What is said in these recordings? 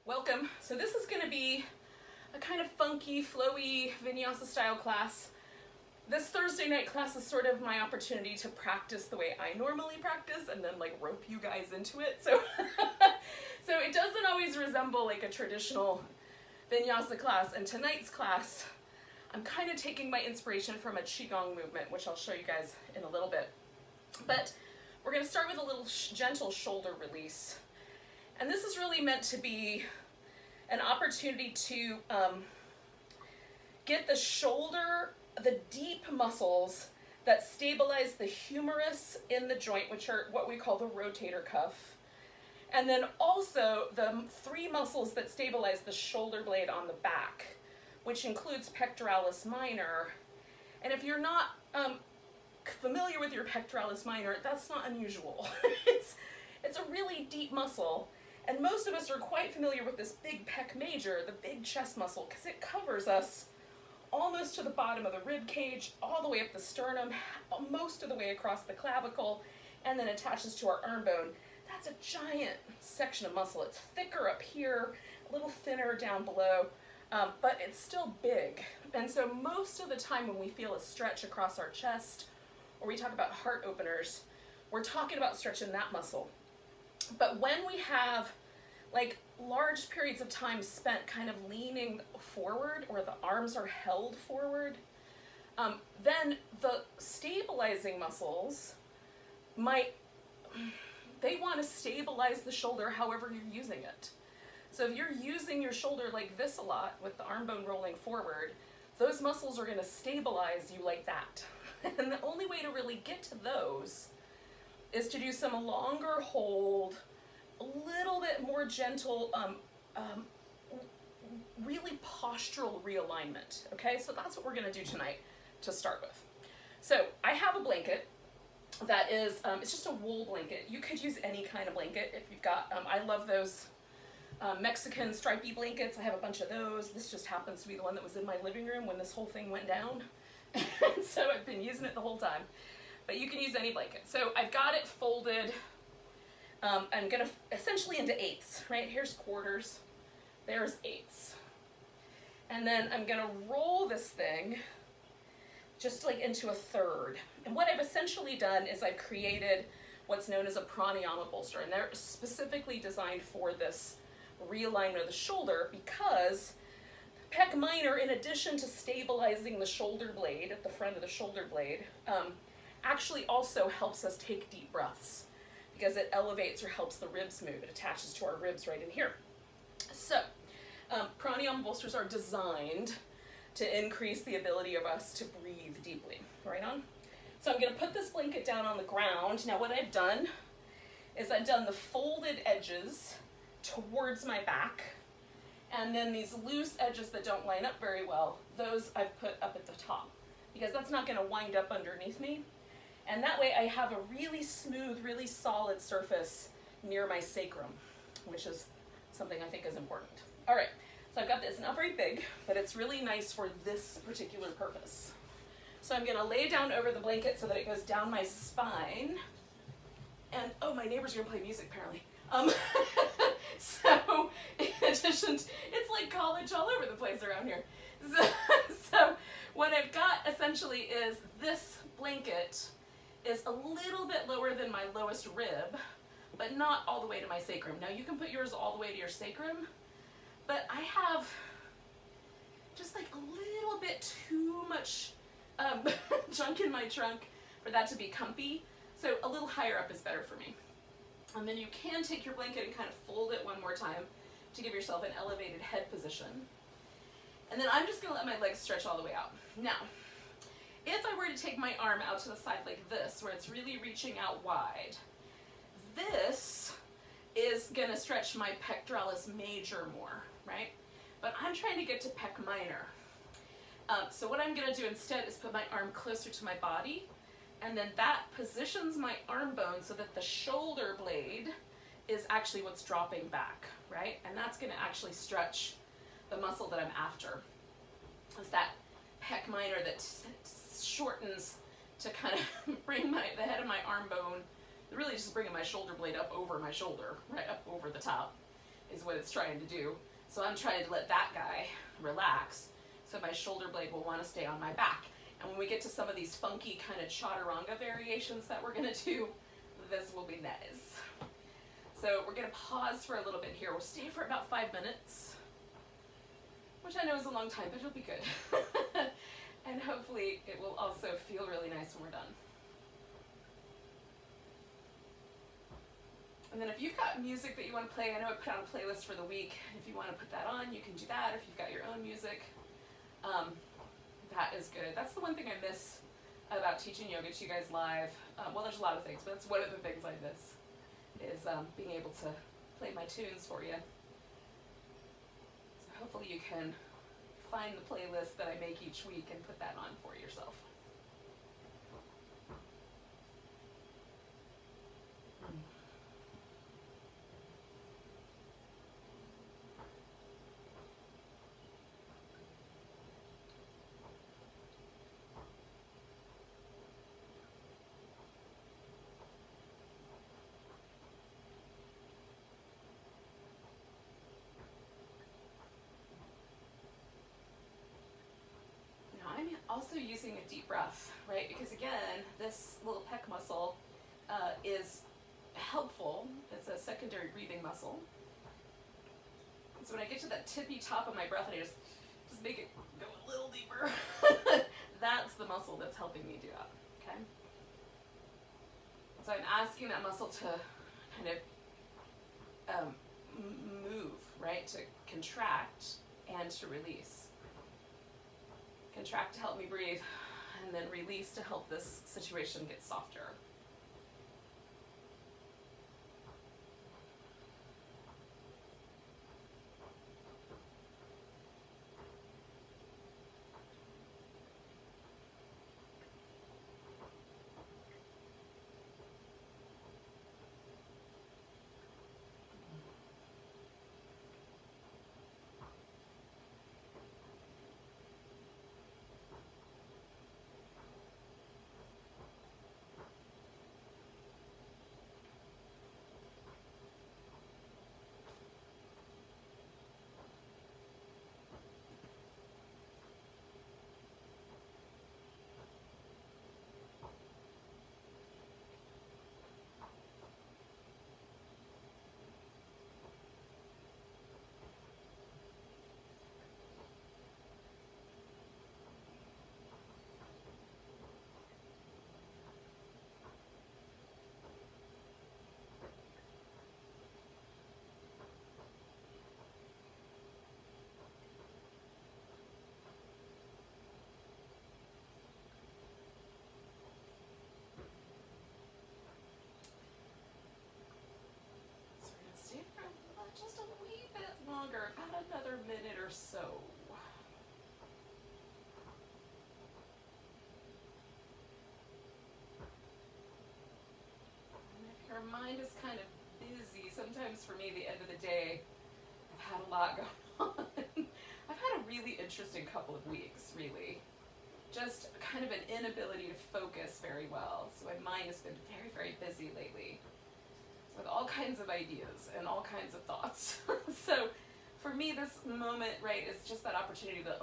Welcome. So this is going to be a kind of funky, flowy Vinyasa style class. This Thursday night class is sort of my opportunity to practice the way I normally practice and then like rope you guys into it. So, so it doesn't always resemble like a traditional Vinyasa class. And tonight's class, I'm kind of taking my inspiration from a Qigong movement, which I'll show you guys in a little bit. But we're going to start with a little gentle shoulder release. And this is really meant to be an opportunity to get the shoulder, the deep muscles that stabilize the humerus in the joint, which are what we call the rotator cuff. And then also the three muscles that stabilize the shoulder blade on the back, which includes pectoralis minor. And if you're not familiar with your pectoralis minor, that's not unusual. It's a really deep muscle. And most of us are quite familiar with this big pec major, the big chest muscle, because it covers us almost to the bottom of the rib cage, all the way up the sternum, most of the way across the clavicle, and then attaches to our arm bone. That's a giant section of muscle. It's thicker up here, a little thinner down below, but it's still big. And so most of the time when we feel a stretch across our chest, or we talk about heart openers, we're talking about stretching that muscle. But when we have like large periods of time spent kind of leaning forward, or the arms are held forward, then the stabilizing muscles they want to stabilize the shoulder however you're using it. So if you're using your shoulder like this a lot with the arm bone rolling forward, those muscles are going to stabilize you like that. And the only way to really get to those is to do some longer hold, a little bit more gentle, really postural realignment, okay? So that's what we're gonna do tonight to start with. So I have a blanket that is, it's just a wool blanket. You could use any kind of blanket if you've got, I love those Mexican stripy blankets. I have a bunch of those. This just happens to be the one that was in my living room when this whole thing went down. And so I've been using it the whole time. But you can use any blanket. So I've got it folded, I'm gonna essentially into eighths, right? Here's quarters, there's eighths. And then I'm gonna roll this thing just like into a third. And what I've essentially done is I've created what's known as a pranayama bolster, and they're specifically designed for this realignment of the shoulder, because pec minor, in addition to stabilizing the shoulder blade at the front of the shoulder blade, actually also helps us take deep breaths, because it elevates or helps the ribs move. It attaches to our ribs right in here. So pranayama bolsters are designed to increase the ability of us to breathe deeply. Right on? So I'm going to put this blanket down on the ground. Now what I've done is I've done the folded edges towards my back, and then these loose edges that don't line up very well, those I've put up at the top, because that's not going to wind up underneath me. And that way I have a really smooth, really solid surface near my sacrum, which is something I think is important. All right, so I've got this, not very big, but it's really nice for this particular purpose. So I'm gonna lay down over the blanket so that it goes down my spine. And, oh, my neighbor's gonna play music apparently. So, in addition, it's like college all over the place around here. So what I've got essentially is this blanket is a little bit lower than my lowest rib, but not all the way to my sacrum. Now you can put yours all the way to your sacrum, but I have just like a little bit too much junk in my trunk for that to be comfy, so a little higher up is better for me. And then you can take your blanket and kind of fold it one more time to give yourself an elevated head position. And then I'm just gonna let my legs stretch all the way out. Now, if I were to take my arm out to the side like this, where it's really reaching out wide, this is gonna stretch my pectoralis major more, right? But I'm trying to get to pec minor. So what I'm gonna do instead is put my arm closer to my body, and then that positions my arm bone so that the shoulder blade is actually what's dropping back, right? And that's gonna actually stretch the muscle that I'm after. It's that pec minor that shortens to kind of bring the head of my arm bone, really just bringing my shoulder blade up over my shoulder, right up over the top. is what it's trying to do. So I'm trying to let that guy relax, so my shoulder blade will want to stay on my back. And when we get to some of these funky kind of chaturanga variations that we're going to do, this will be nice. So we're going to pause for a little bit here. We'll stay for about 5 minutes, which I know is a long time, but it'll be good. And hopefully it will also feel really nice when we're done. And then if you've got music that you want to play, I know I put out a playlist for the week. If you want to put that on, you can do that. If you've got your own music, that is good. That's the one thing I miss about teaching yoga to you guys live. Well, there's a lot of things, but that's one of the things I miss, is being able to play my tunes for you. So hopefully you can find the playlist that I make each week and put that on for yourself. Also using a deep breath, right? Because again, this little pec muscle is helpful. It's a secondary breathing muscle. So when I get to that tippy top of my breath, and I just make it go a little deeper, that's the muscle that's helping me do that, okay? So I'm asking that muscle to kind of move, right? To contract and to release. Contract to help me breathe, and then release to help this situation get softer. Just a wee bit longer, about another minute or so. And if your mind is kind of busy, sometimes for me, the end of the day, I've had a lot going on. I've had a really interesting couple of weeks, really. Just kind of an inability to focus very well. So my mind has been very, very busy lately, with all kinds of ideas and all kinds of thoughts. So for me, this moment, right, is just that opportunity to,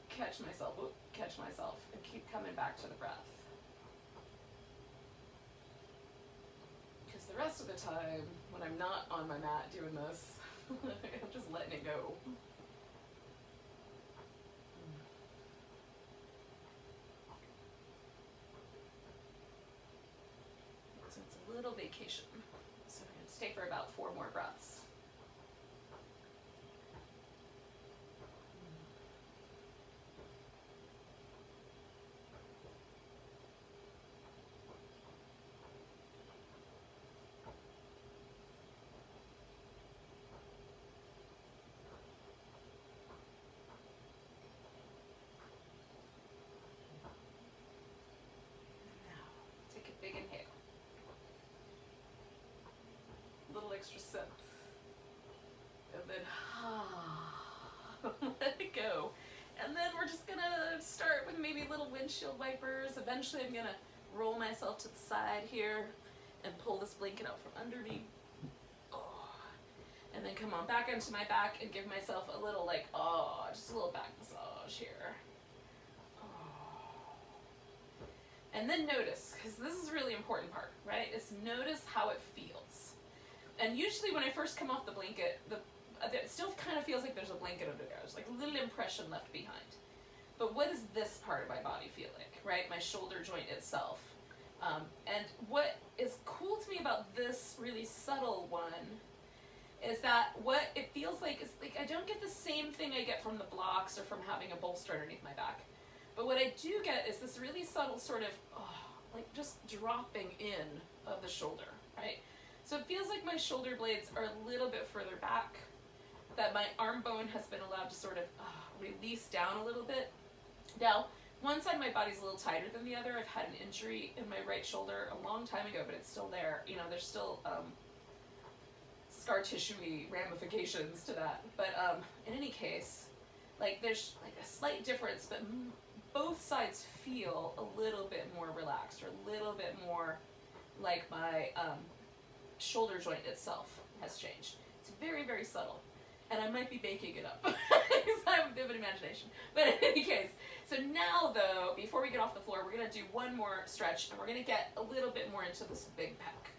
catch myself, and keep coming back to the breath. Because the rest of the time, when I'm not on my mat doing this, I'm just letting it go. So it's a little vacation. So we're going to stay for about 4 more breaths. Now, take a big inhale. Extra sip, and then let it go. And then we're just gonna start with maybe little windshield wipers. Eventually I'm gonna roll myself to the side here and pull this blanket out from under me. And And then come on back into my back and give myself a little like, oh, just a little back massage here. And then notice, because this is a really important part, right? Is notice how it feels. And usually when I first come off the blanket, it still kind of feels like there's a blanket under there. There's like a little impression left behind. But what does this part of my body feel like, right? My shoulder joint itself. And what is cool to me about this really subtle one is that what it feels like is like I don't get the same thing I get from the blocks or from having a bolster underneath my back. But what I do get is this really subtle sort of, like just dropping in of the shoulder, right? So it feels like my shoulder blades are a little bit further back, that my arm bone has been allowed to sort of release down a little bit. Now, one side of my body's a little tighter than the other. I've had an injury in my right shoulder a long time ago, but it's still there. You know, there's still scar tissue-y ramifications to that. But in any case, like there's like a slight difference, but both sides feel a little bit more relaxed, or a little bit more like my shoulder joint itself has changed. It's very, very subtle. And I might be making it up because I have a vivid imagination. But in any case, so now though, before we get off the floor, we're going to do one more stretch, and we're going to get a little bit more into this big pec.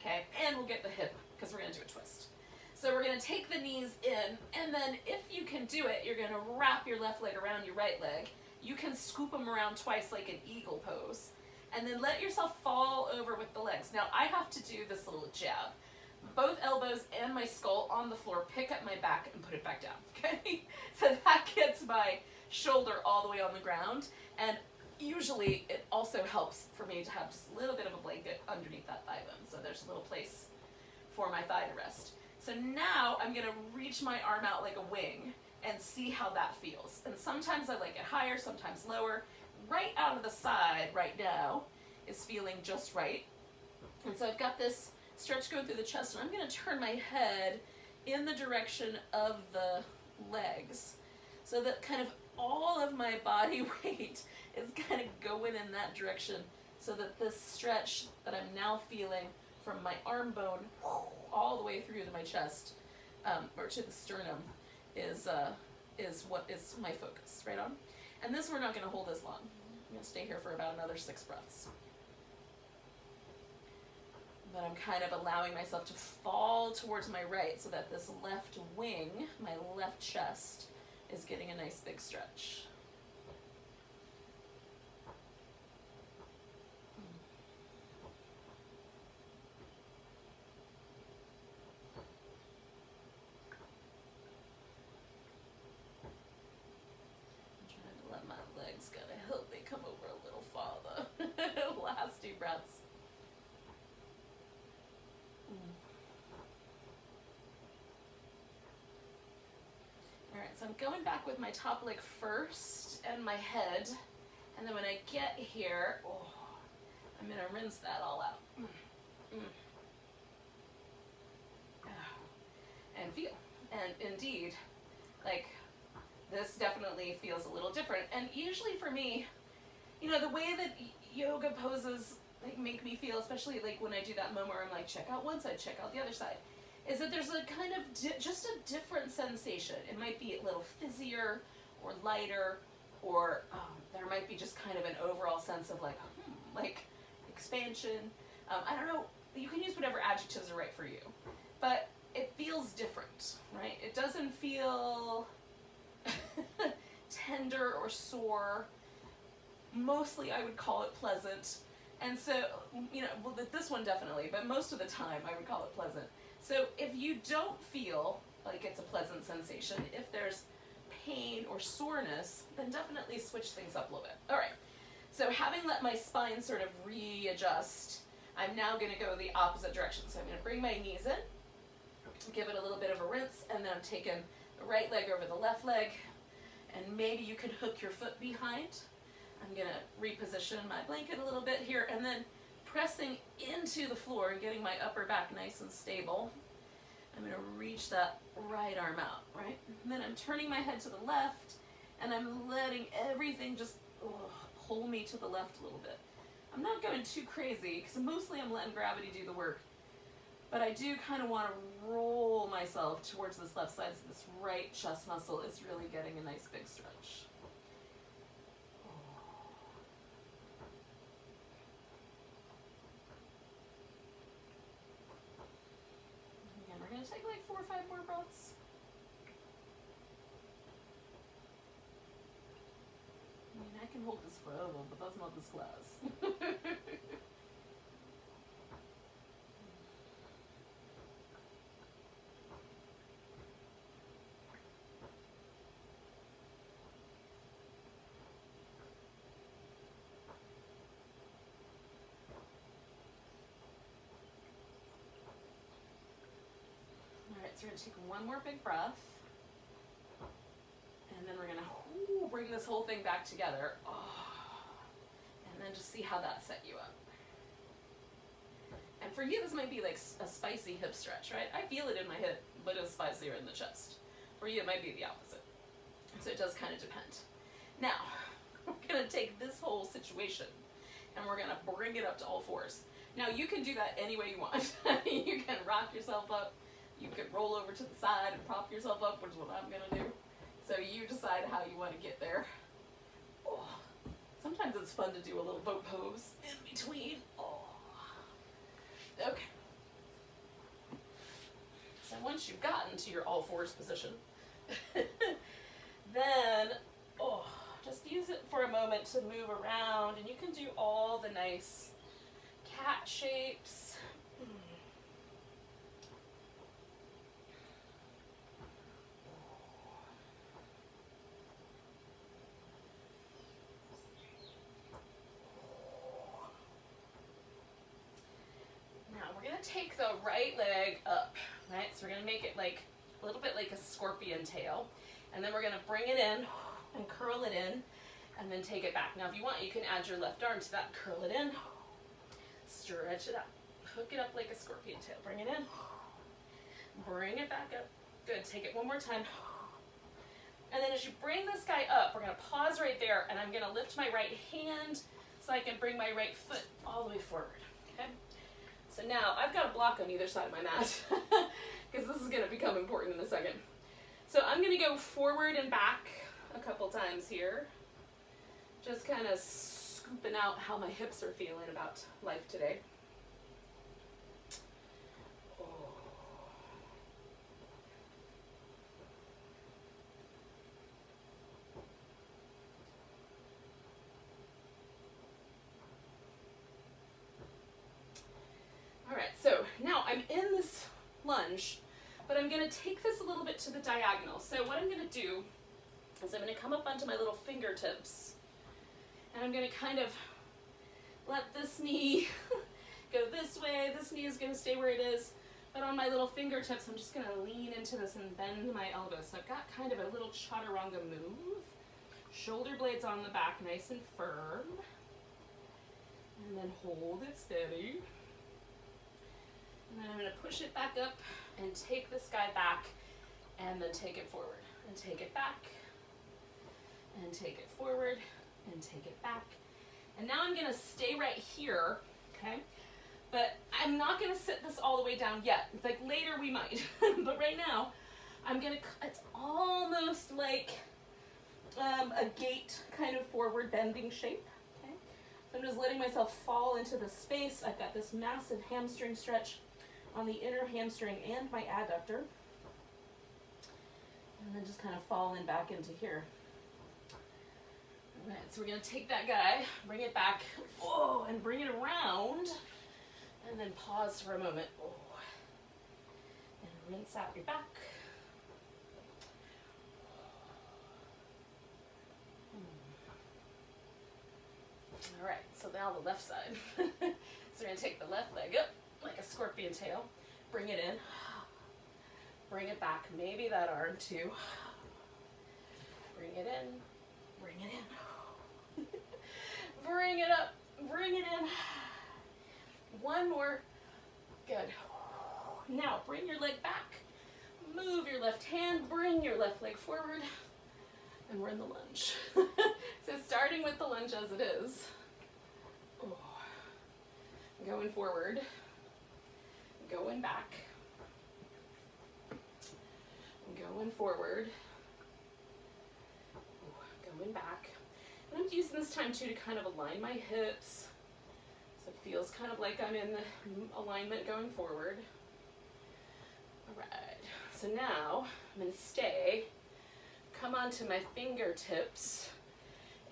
Okay? And we'll get the hip, because we're going to do a twist. So we're going to take the knees in, and then if you can do it, you're going to wrap your left leg around your right leg. You can scoop them around twice like an eagle pose, and then let yourself fall over with the legs. Now I have to do this little jab. Both elbows and my skull on the floor, pick up my back and put it back down, okay? So that gets my shoulder all the way on the ground, and usually it also helps for me to have just a little bit of a blanket underneath that thigh bone, so there's a little place for my thigh to rest. So now I'm gonna reach my arm out like a wing and see how that feels. And sometimes I like it higher, sometimes lower. Right out of the side right now is feeling just right. And so I've got this stretch going through the chest, and I'm going to turn my head in the direction of the legs so that kind of all of my body weight is kind of going in that direction, so that this stretch that I'm now feeling from my arm bone all the way through to my chest, or to the sternum, is what is my focus, right on? And this we're not going to hold as long. I'm going to stay here for about another 6 breaths. But I'm kind of allowing myself to fall towards my right so that this left wing, my left chest, is getting a nice big stretch. I'm trying to let my legs kind of help me come over a little farther. Last 2 breaths. Alright, so I'm going back with my top leg first and my head, and then when I get here, I'm going to rinse that all out. And feel. And indeed, like, this definitely feels a little different. And usually for me, you know, the way that yoga poses like make me feel, especially like when I do that moment where I'm like, check out one side, check out the other side, is that there's a kind of just a different sensation. It might be a little fizzier or lighter, or there might be just kind of an overall sense of like expansion. I don't know, you can use whatever adjectives are right for you, but it feels different, right? It doesn't feel tender or sore. Mostly I would call it pleasant. And so, you know, well, this one definitely, but most of the time I would call it pleasant. So if you don't feel like it's a pleasant sensation, if there's pain or soreness, then definitely switch things up a little bit. All right, so having let my spine sort of readjust, I'm now going to go the opposite direction. So I'm going to bring my knees in, give it a little bit of a rinse, and then I'm taking the right leg over the left leg, and maybe you can hook your foot behind. I'm going to reposition my blanket a little bit here, and then pressing into the floor and getting my upper back nice and stable. I'm going to reach that right arm out, right? And then I'm turning my head to the left, and I'm letting everything just pull me to the left a little bit. I'm not going too crazy, because mostly I'm letting gravity do the work. But I do kind of want to roll myself towards this left side so this right chest muscle is really getting a nice big stretch. Again, we're going to take like 4 or 5 more breaths. I mean, I can hold this forever, but that's not this class. So we're going to take one more big breath, and then we're going to bring this whole thing back together, and then just see how that set you up. And for you, this might be like a spicy hip stretch, right? I feel it in my hip, but it's spicier in the chest. For you, it might be the opposite. So it does kind of depend. Now, we're going to take this whole situation, and we're going to bring it up to all fours. Now, you can do that any way you want. You can rock yourself up. You could roll over to the side and prop yourself up, which is what I'm going to do. So you decide how you want to get there. Oh. Sometimes it's fun to do a little boat pose in between. Oh. Okay. So once you've gotten to your all fours position, then just use it for a moment to move around, and you can do all the nice cat shapes. Take the right leg up, right? So we're going to make it like a little bit like a scorpion tail, and then we're going to bring it in and curl it in, and then take it back. Now if you want, you can add your left arm to that. Curl it in, stretch it up, hook it up like a scorpion tail, bring it in, bring it back up. Good. Take it one more time, and then as you bring this guy up, we're going to pause right there, and I'm going to lift my right hand so I can bring my right foot all the way forward. Okay. So now I've got a block on either side of my mat because this is going to become important in a second. So I'm going to go forward and back a couple times here, just kind of scooping out how my hips are feeling about life today. So now I'm in this lunge, but I'm going to take this a little bit to the diagonal. So what I'm going to do is I'm going to come up onto my little fingertips, and I'm going to kind of let this knee go this way. This knee is going to stay where it is, but on my little fingertips, I'm just going to lean into this and bend my elbows. So I've got kind of a little chaturanga move. Shoulder blades on the back, nice and firm, and then hold it steady. And then I'm going to push it back up and take this guy back, and then take it forward, and take it back, and take it forward, and take it back. And now I'm going to stay right here, okay? But I'm not going to sit this all the way down yet. Like later we might, but right now I'm going to, it's almost like a gate kind of forward bending shape, okay? So I'm just letting myself fall into the space. I've got this massive hamstring stretch on the inner hamstring and my adductor, and then just kind of fall in back into here. All right, so we're going to take that guy, bring it back, and bring it around, and then pause for a moment, and rinse out your back. All right, so now the left side. So we're going to take the left leg up like a scorpion tail, bring it in, bring it back, maybe that arm too, bring it in, bring it in, bring it up, bring it in, one more, good. Now bring your leg back, move your left hand, bring your left leg forward, and we're in the lunge. So starting with the lunge as it is, going forward, going back, going forward, going back. And I'm using this time too to kind of align my hips, so it feels kind of like I'm in the alignment going forward. All right, so now I'm gonna stay, come onto my fingertips,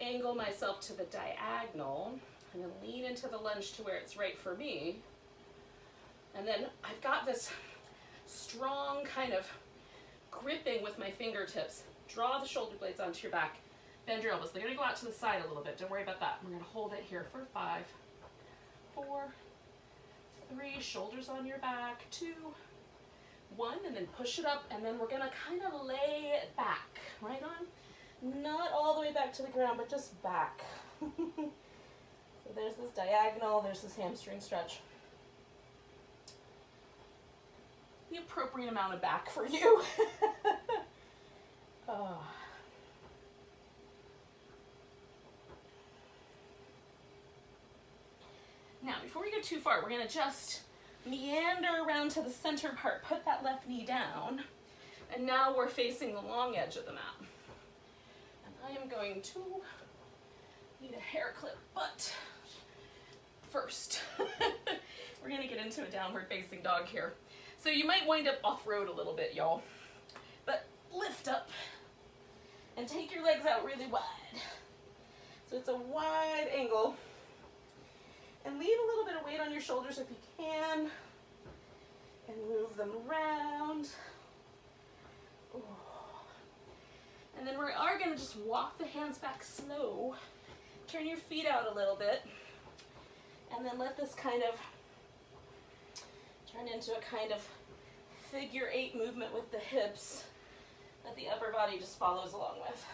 angle myself to the diagonal, and then lean into the lunge to where it's right for me. And then I've got this strong kind of gripping with my fingertips. Draw the shoulder blades onto your back. Bend your elbows. They're going to go out to the side a little bit. Don't worry about that. We're going to hold it here for 5, 4, 3. Shoulders on your back. 2, 1. And then push it up. And then we're going to kind of lay it back. Right on? Not all the way back to the ground, but just back. So there's this diagonal. There's this hamstring stretch. The appropriate amount of back for you. Oh. Now, before we go too far, we're going to just meander around to the center part. Put that left knee down. And now we're facing the long edge of the mat. And I am going to need a hair clip, but first, we're going to get into a downward facing dog here. So you might wind up off-road a little bit, y'all. But lift up and take your legs out really wide. So it's a wide angle. And leave a little bit of weight on your shoulders if you can. And move them around. Ooh. And then we are going to just walk the hands back slow. Turn your feet out a little bit. And then let this kind of turn into a kind of figure 8 movement with the hips that the upper body just follows along with.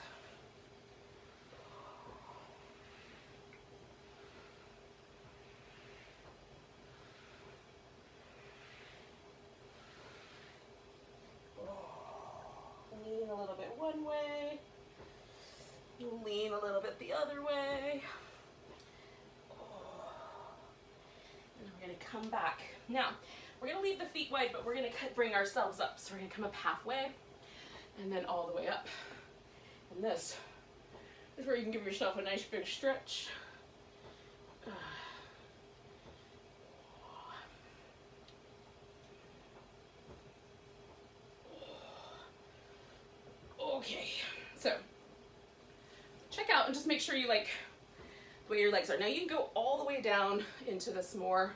Lean a little bit one way, lean a little bit the other way. And we're going to come back. Now, we're going to leave the feet wide, but we're going to bring ourselves up. So we're going to come up halfway and then all the way up. And this is where you can give yourself a nice big stretch. Okay, so check out and just make sure you like the way your legs are. Now you can go all the way down into this more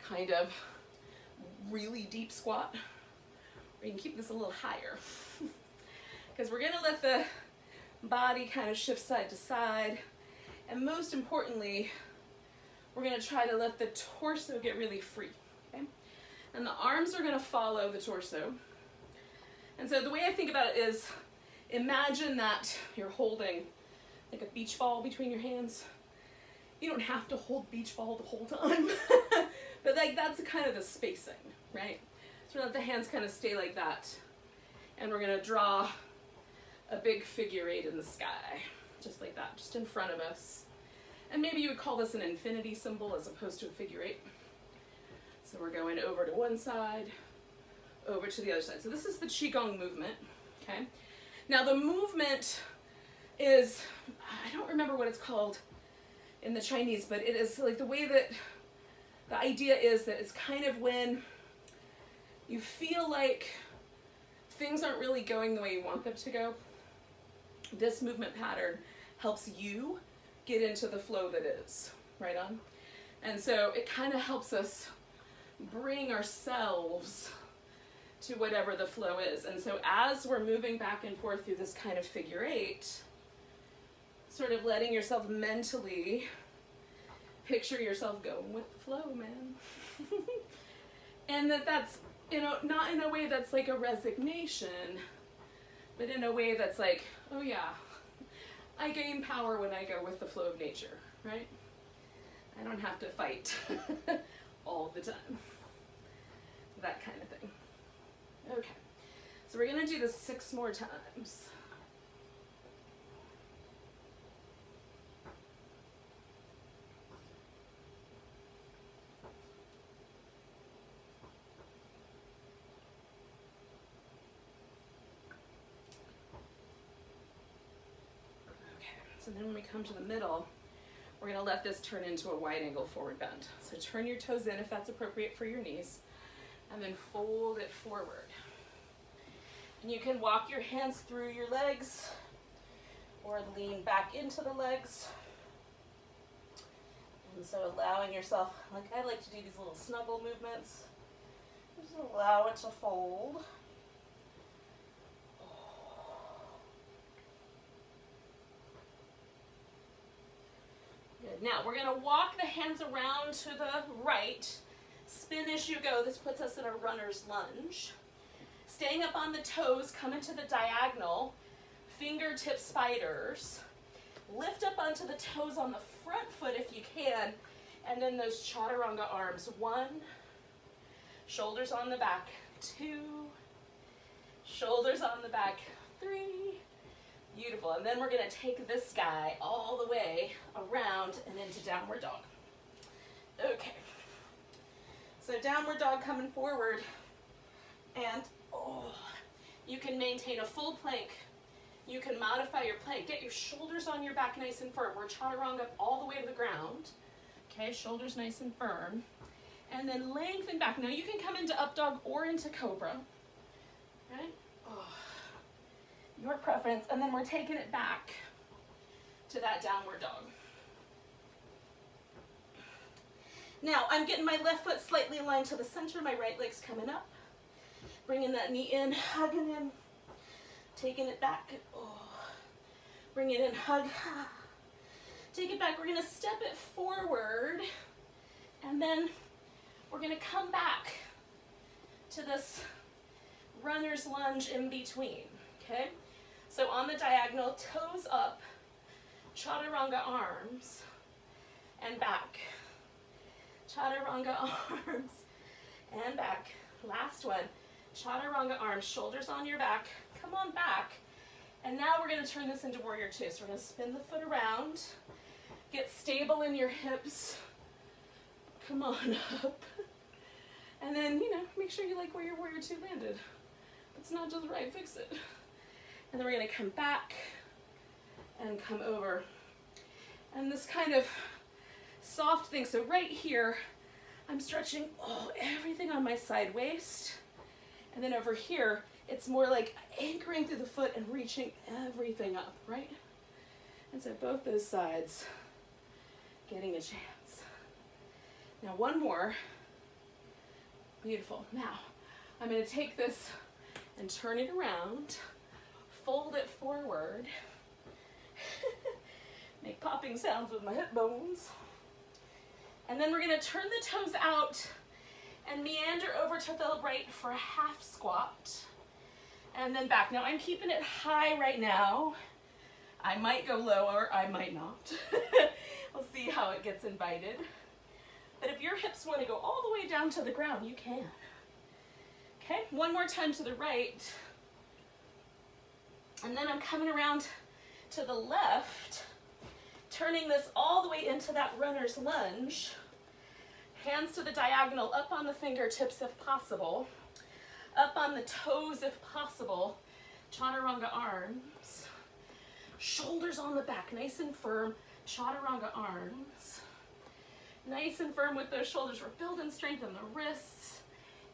kind of really deep squat, or you can keep this a little higher because we're going to let the body kind of shift side to side, and most importantly we're going to try to let the torso get really free, okay? And the arms are going to follow the torso. And so the way I think about it is, imagine that you're holding like a beach ball between your hands. You don't have to hold beach ball the whole time, but like that's kind of the spacing, right? So let the hands kind of stay like that. And we're gonna draw a big figure 8 in the sky, just like that, just in front of us. And maybe you would call this an infinity symbol as opposed to a figure 8. So we're going over to one side, over to the other side. So this is the Qigong movement, okay? Now the movement is, I don't remember what it's called in the Chinese, but it is like the way that the idea is that it's kind of when you feel like things aren't really going the way you want them to go. This movement pattern helps you get into the flow that is, right on? And so it kind of helps us bring ourselves to whatever the flow is. And so as we're moving back and forth through this kind of figure 8, sort of letting yourself mentally picture yourself going with the flow, man. And that's, you know, not in a way that's like a resignation, but in a way that's like, oh yeah, I gain power when I go with the flow of nature, right? I don't have to fight all the time. That kind of thing. Okay, so we're gonna do this 6 more times. And then when we come to the middle, we're gonna let this turn into a wide angle forward bend. So turn your toes in if that's appropriate for your knees, and then fold it forward. And you can walk your hands through your legs or lean back into the legs. And so allowing yourself, like I like to do these little snuggle movements, just allow it to fold. Good. Now we're gonna walk the hands around to the right, spin as you go. This puts us in a runner's lunge. Staying up on the toes, come into the diagonal, fingertip spiders. Lift up onto the toes on the front foot if you can, and then those chaturanga arms. 1, shoulders on the back. 2, shoulders on the back. 3, beautiful. And then we're gonna take this guy all the way around and into downward dog. Okay, so downward dog coming forward, and you can maintain a full plank. You can modify your plank. Get your shoulders on your back nice and firm. We're chaturanga all the way to the ground. Okay, shoulders nice and firm. And then lengthen back. Now you can come into up dog or into cobra. Right? Your preference. And then we're taking it back to that downward dog. Now I'm getting my left foot slightly aligned to the center. My right leg's coming up. Bringing that knee in, hugging in. Taking it back. Bring it in, hug. Take it back. We're going to step it forward, and then we're going to come back to this runner's lunge in between. Okay? So on the diagonal, toes up, chaturanga arms, and back. Chaturanga arms and back. Last one. Chaturanga arms, shoulders on your back. Come on back. And now we're going to turn this into warrior 2. So we're going to spin the foot around. Get stable in your hips. Come on up. And then, make sure you like where your warrior 2 landed. It's not just right, fix it. And then we're going to come back and come over. And this kind of soft thing. So right here, I'm stretching everything on my side waist. And then over here, it's more like anchoring through the foot and reaching everything up, right? And so both those sides getting a chance. Now one more. Beautiful. Now I'm going to take this and turn it around, fold it forward, make popping sounds with my hip bones. And then we're going to turn the toes out and meander over to the right for a half squat. And then back. Now I'm keeping it high right now. I might go lower, I might not. We'll see how it gets invited. But if your hips want to go all the way down to the ground, you can. Okay, one more time to the right. And then I'm coming around to the left, turning this all the way into that runner's lunge. Hands to the diagonal, up on the fingertips if possible. Up on the toes if possible. Chaturanga arms. Shoulders on the back, nice and firm. Chaturanga arms. Nice and firm with those shoulders. We're building strength in the wrists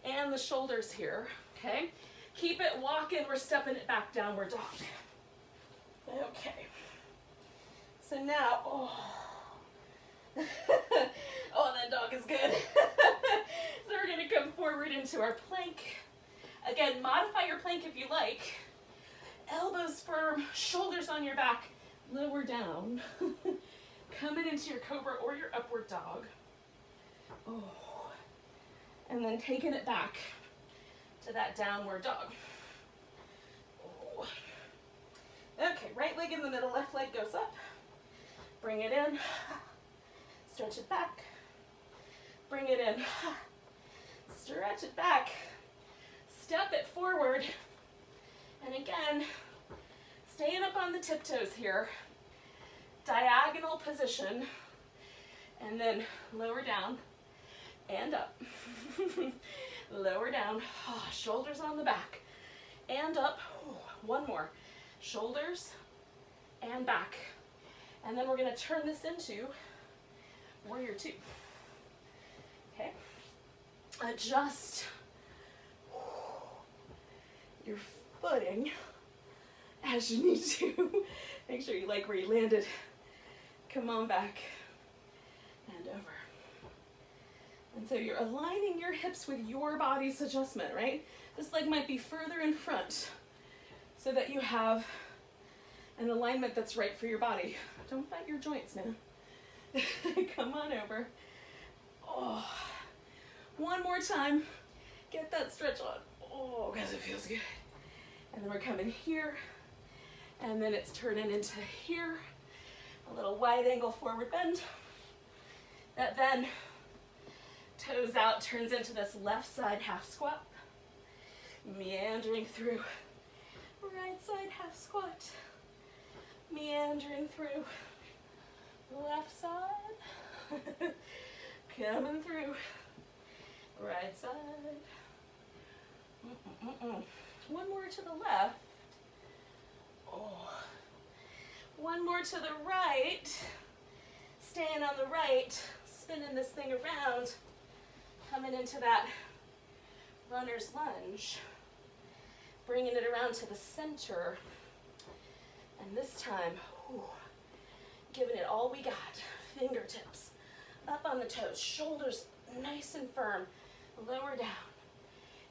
and the shoulders here, okay? Keep it walking, we're stepping it back, downward dog. Okay. So now, that dog is good. So we're gonna come forward into our plank. Again, modify your plank if you like. Elbows firm, shoulders on your back, lower down. Coming into your cobra or your upward dog. And then taking it back to that downward dog. Okay, right leg in the middle, left leg goes up. Bring it in, stretch it back. Bring it in, stretch it back. Step it forward. And again, staying up on the tiptoes here. Diagonal position, and then lower down and up. Lower down, shoulders on the back and up. One more, shoulders and back And then we're going to turn this into warrior two. Okay? Adjust your footing as you need to. Make sure you like where you landed. Come on back and over. And so you're aligning your hips with your body's adjustment, right? This leg might be further in front so that you have an alignment that's right for your body. Don't bite your joints, man. Come on over. Oh, one more time. Get that stretch on. Oh, because it feels good. And then we're coming here, and then it's turning into here. A little wide angle forward bend. That then toes out, turns into this left side half squat. Meandering through. Right side half squat. Meandering through. Left side. Coming through. Right side. One more to the left. Oh. One more to the right. Staying on the right. Spinning this thing around. Coming into that runner's lunge. Bringing it around to the center. And this time, giving it all we got. Fingertips up on the toes. Shoulders nice and firm. Lower down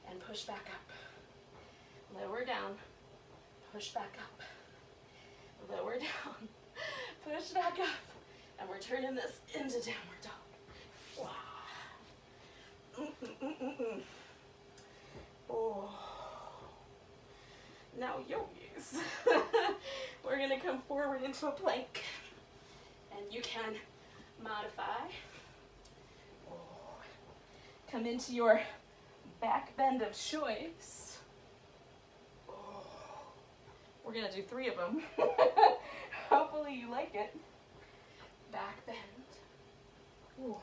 and push back up. Lower down, push back up. Lower down, push back up. And we're turning this into downward dog. Wow. Oh. Now yogis. We're gonna come forward into a plank. And you can modify. Oh. Come into your back bend of choice. Oh. We're gonna do 3 of them. Hopefully you like it. Back bend. Ooh.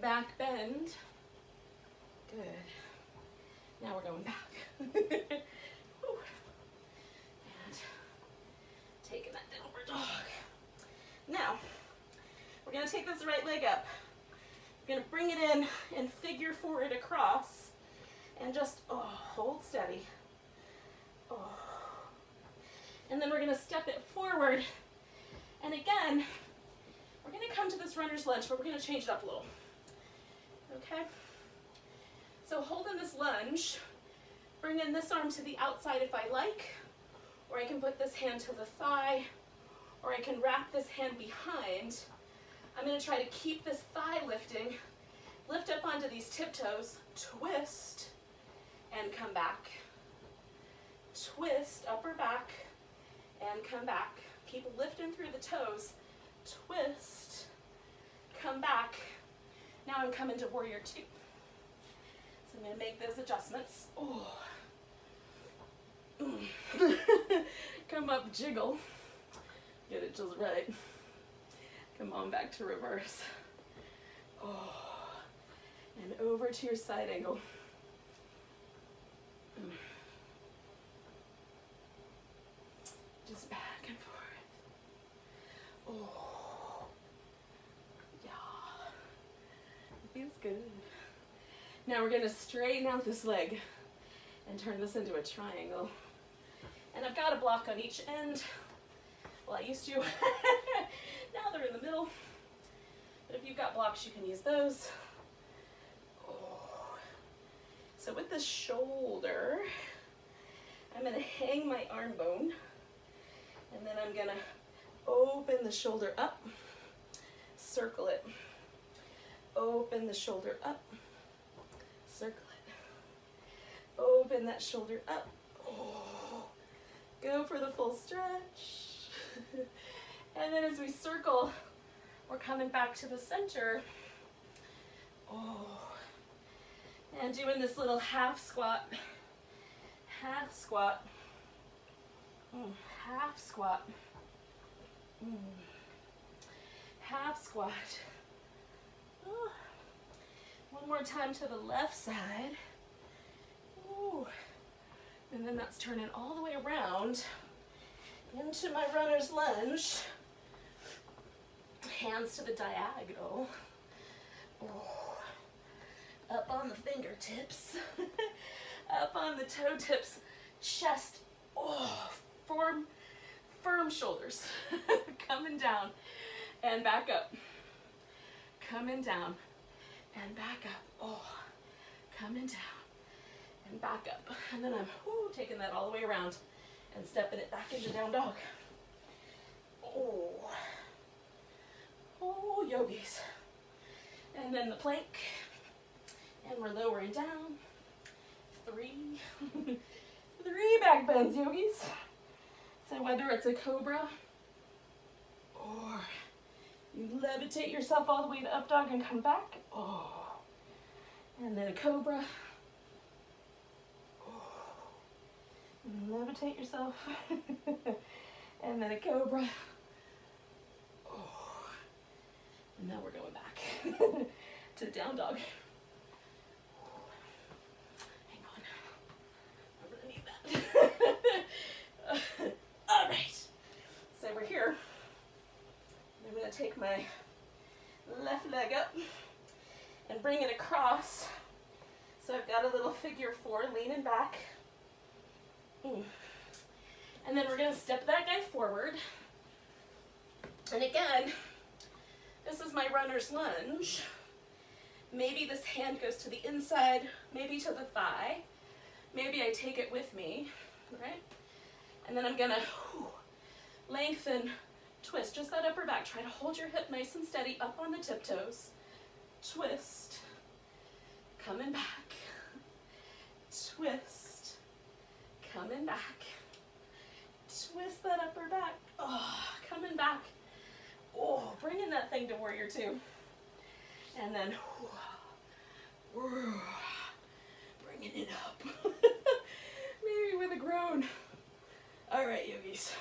Back bend. Good. Now we're going back. And taking that downward dog. Now, we're going to take this right leg up. We're going to bring it in and figure forward across. And just, hold steady. Oh. And then we're going to step it forward. And again, we're going to come to this runner's lunge, but we're going to change it up a little. Okay? So holding this lunge, bringing this arm to the outside if I like, or I can put this hand to the thigh, or I can wrap this hand behind. I'm going to try to keep this thigh lifting. Lift up onto these tiptoes, twist, and come back. Twist, upper back, and come back. Keep lifting through the toes. Twist, come back. Now I'm coming to warrior two. So I'm going to make those adjustments. Oh. Come up, jiggle. Get it just right. Come on back to reverse. Oh. And over to your side angle. Just back and forth. Oh. Yeah. It feels good. Now we're going to straighten out this leg and turn this into a triangle. And I've got a block on each end. Well, I used to. Now they're in the middle. But if you've got blocks, you can use those. Oh. So with the shoulder, I'm going to hang my arm bone. And then I'm going to open the shoulder up. Circle it. Open the shoulder up. Circle it. Open that shoulder up. Oh. Go for the full stretch. And then as we circle, we're coming back to the center. Oh. And doing this little half squat. Half squat. Half squat. Half squat. Oh. One more time to the left side. Ooh. And then that's turning all the way around. Into my runner's lunge. Hands to the diagonal. Oh. Up on the fingertips. Up on the toe tips. Chest. Oh, firm shoulders. Coming down and back up. Coming down and back up. Oh, coming down and back up. And then I'm taking that all the way around and stepping it back into down dog. Oh, yogis. And then the plank. And we're lowering down. 3 back bends, yogis. So whether it's a cobra or you levitate yourself all the way to up dog and come back. Oh. And then a cobra. Oh. And levitate yourself. And then a cobra. Oh. And now we're going back to down dog. Hang on. I'm gonna need that. All right. So we're here. I'm going to take my left leg up and bring it across. So I've got a little figure 4 leaning back. And then we're going to step that guy forward. And again, this is my runner's lunge. Maybe this hand goes to the inside, maybe to the thigh. Maybe I take it with me, right? And then I'm going to lengthen, twist, just that upper back. Try to hold your hip nice and steady up on the tiptoes. Twist, coming back. Twist, coming back. Twist that upper back. Oh, coming back. Oh, bringing that thing to warrior 2. And then, bringing it up. Maybe with a groan. All right, yogis.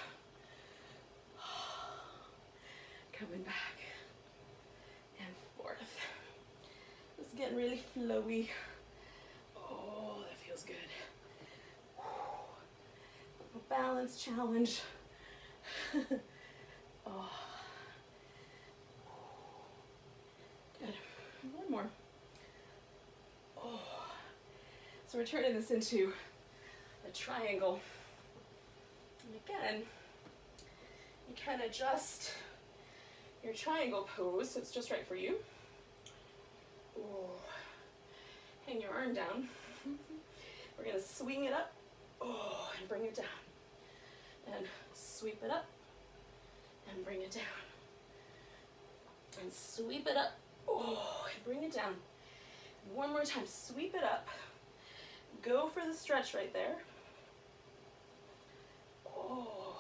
Coming back and forth. This is getting really flowy. Oh, that feels good. A balance challenge. Oh. Good. One more. Oh. So we're turning this into a triangle. And again, you can adjust your triangle pose so it's just right for you. Ooh. Hang your arm down. We're going to swing it up. Oh, and bring it down. And sweep it up. And bring it down. And sweep it up. Oh, and bring it down. One more time. Sweep it up. Go for the stretch right there. Oh.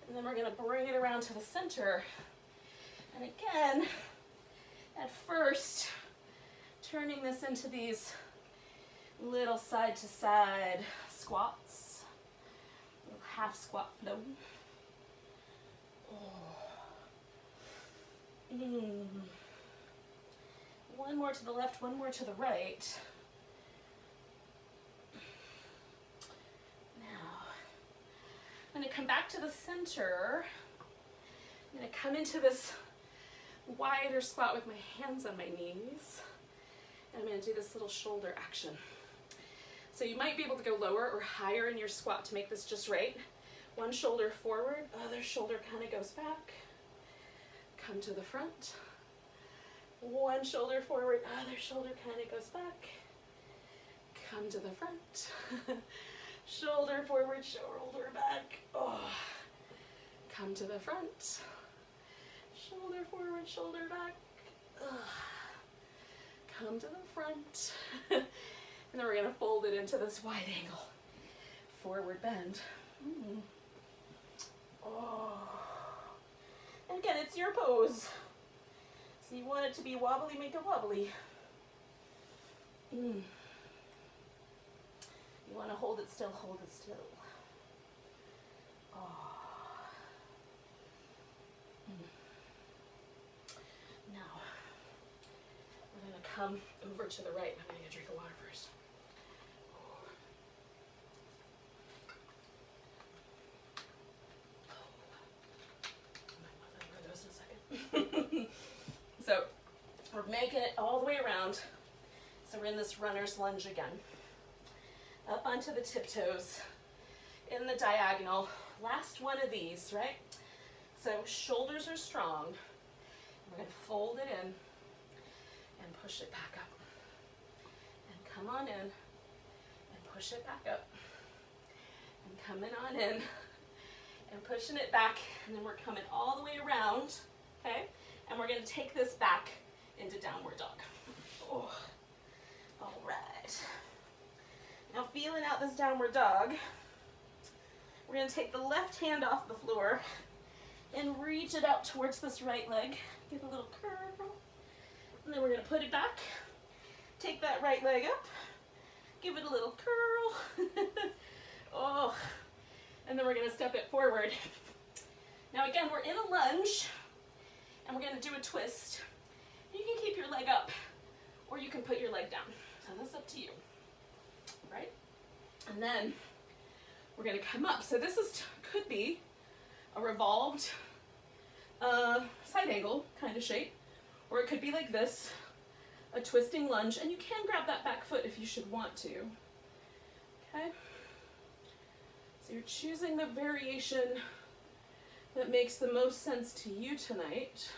And then we're going to bring it around to the center. And again, at first, turning this into these little side to side squats, little half squat flow. Oh. One more to the left, one more to the right. I'm going to come back to the center. I'm going to come into this wider squat with my hands on my knees. And I'm going to do this little shoulder action. So you might be able to go lower or higher in your squat to make this just right. One shoulder forward, other shoulder kind of goes back. Come to the front. One shoulder forward, other shoulder kind of goes back. Come to the front. Shoulder forward, shoulder back. Oh. Come to the front. Shoulder forward, shoulder back. Oh. Come to the front. And then we're going to fold it into this wide angle. Forward bend. Oh. And again, it's your pose. So you want it to be wobbly, make it wobbly. You want to hold it still, hold it still. Oh. Now, we're going to come over to the right. I'm going to get a drink of water first. around. So we're in this runner's lunge again. Up onto the tiptoes, in the diagonal. Last one of these, right? So shoulders are strong. We're going to fold it in and push it back up. And come on in and push it back up. And coming on in and pushing it back. And then we're coming all the way around, okay? And we're going to take this back into downward dog. Oh. All right. Now feeling out this downward dog, we're going to take the left hand off the floor and reach it out towards this right leg. Get a little curl. And then we're going to put it back. Take that right leg up. Give it a little curl. Oh. And then we're going to step it forward. Now again, we're in a lunge, and we're going to do a twist. You can keep your leg up, or you can put your leg down. So that's up to you, right? And then we're going to come up. So this could be a revolved side angle kind of shape, or it could be like this, a twisting lunge, and you can grab that back foot if you should want to. Okay? So you're choosing the variation that makes the most sense to you tonight.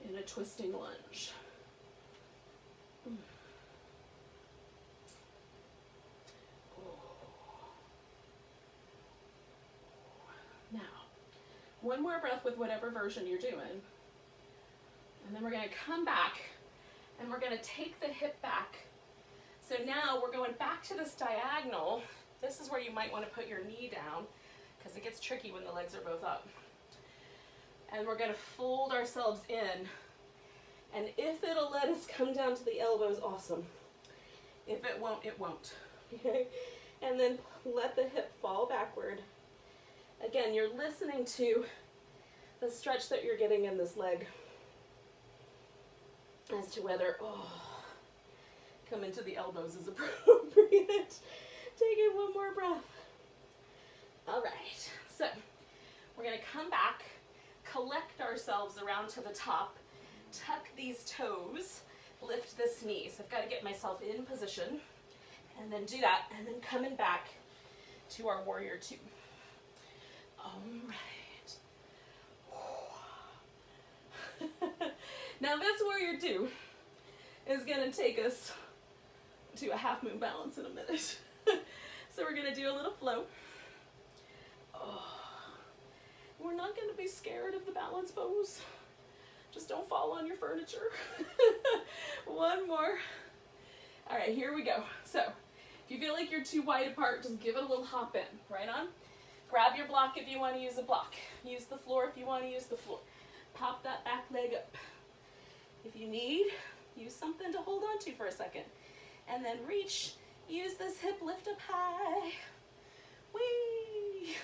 In a twisting lunge. Now, one more breath with whatever version you're doing. And then we're going to come back and we're going to take the hip back. So now we're going back to this diagonal. This is where you might want to put your knee down because it gets tricky when the legs are both up. And we're going to fold ourselves in. And if it'll let us come down to the elbows, awesome. If it won't, it won't. Okay? And then let the hip fall backward. Again, you're listening to the stretch that you're getting in this leg as to whether, come into the elbows is appropriate. Take it one more breath. All right, so we're going to come back, collect ourselves around to the top, tuck these toes, lift this knee. So I've got to get myself in position, and then do that, and then coming back to our warrior two. All right. Now this warrior two is going to take us to a half moon balance in a minute. So we're going to do a little flow. We're not going to be scared of the balance pose. Just don't fall on your furniture. One more. All right, here we go. So if you feel like you're too wide apart, just give it a little hop in. Right on. Grab your block if you want to use a block. Use the floor if you want to use the floor. Pop that back leg up. If you need, use something to hold on to for a second. And then reach. Use this hip lift up high. Whee!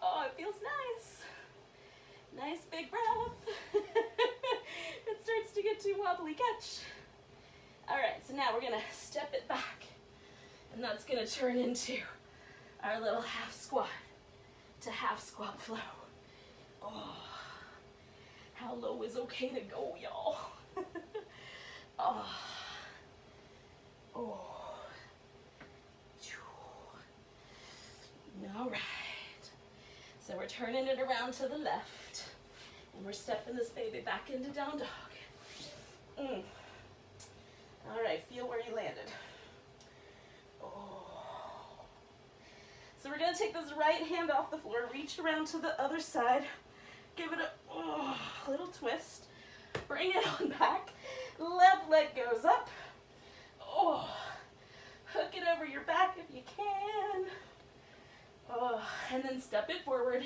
Oh, it feels nice. Nice big breath. It starts to get too wobbly. Catch. All right, so now we're going to step it back. And that's going to turn into our little half squat to half squat flow. Oh, how low is okay to go, y'all? Oh. Oh. All right. So we're turning it around to the left, and we're stepping this baby back into down dog. All right, feel where you landed. Oh. So we're going to take this right hand off the floor, reach around to the other side, give it a little twist, bring it on back, left leg goes up, hook it over your back if you can, and then step it forward.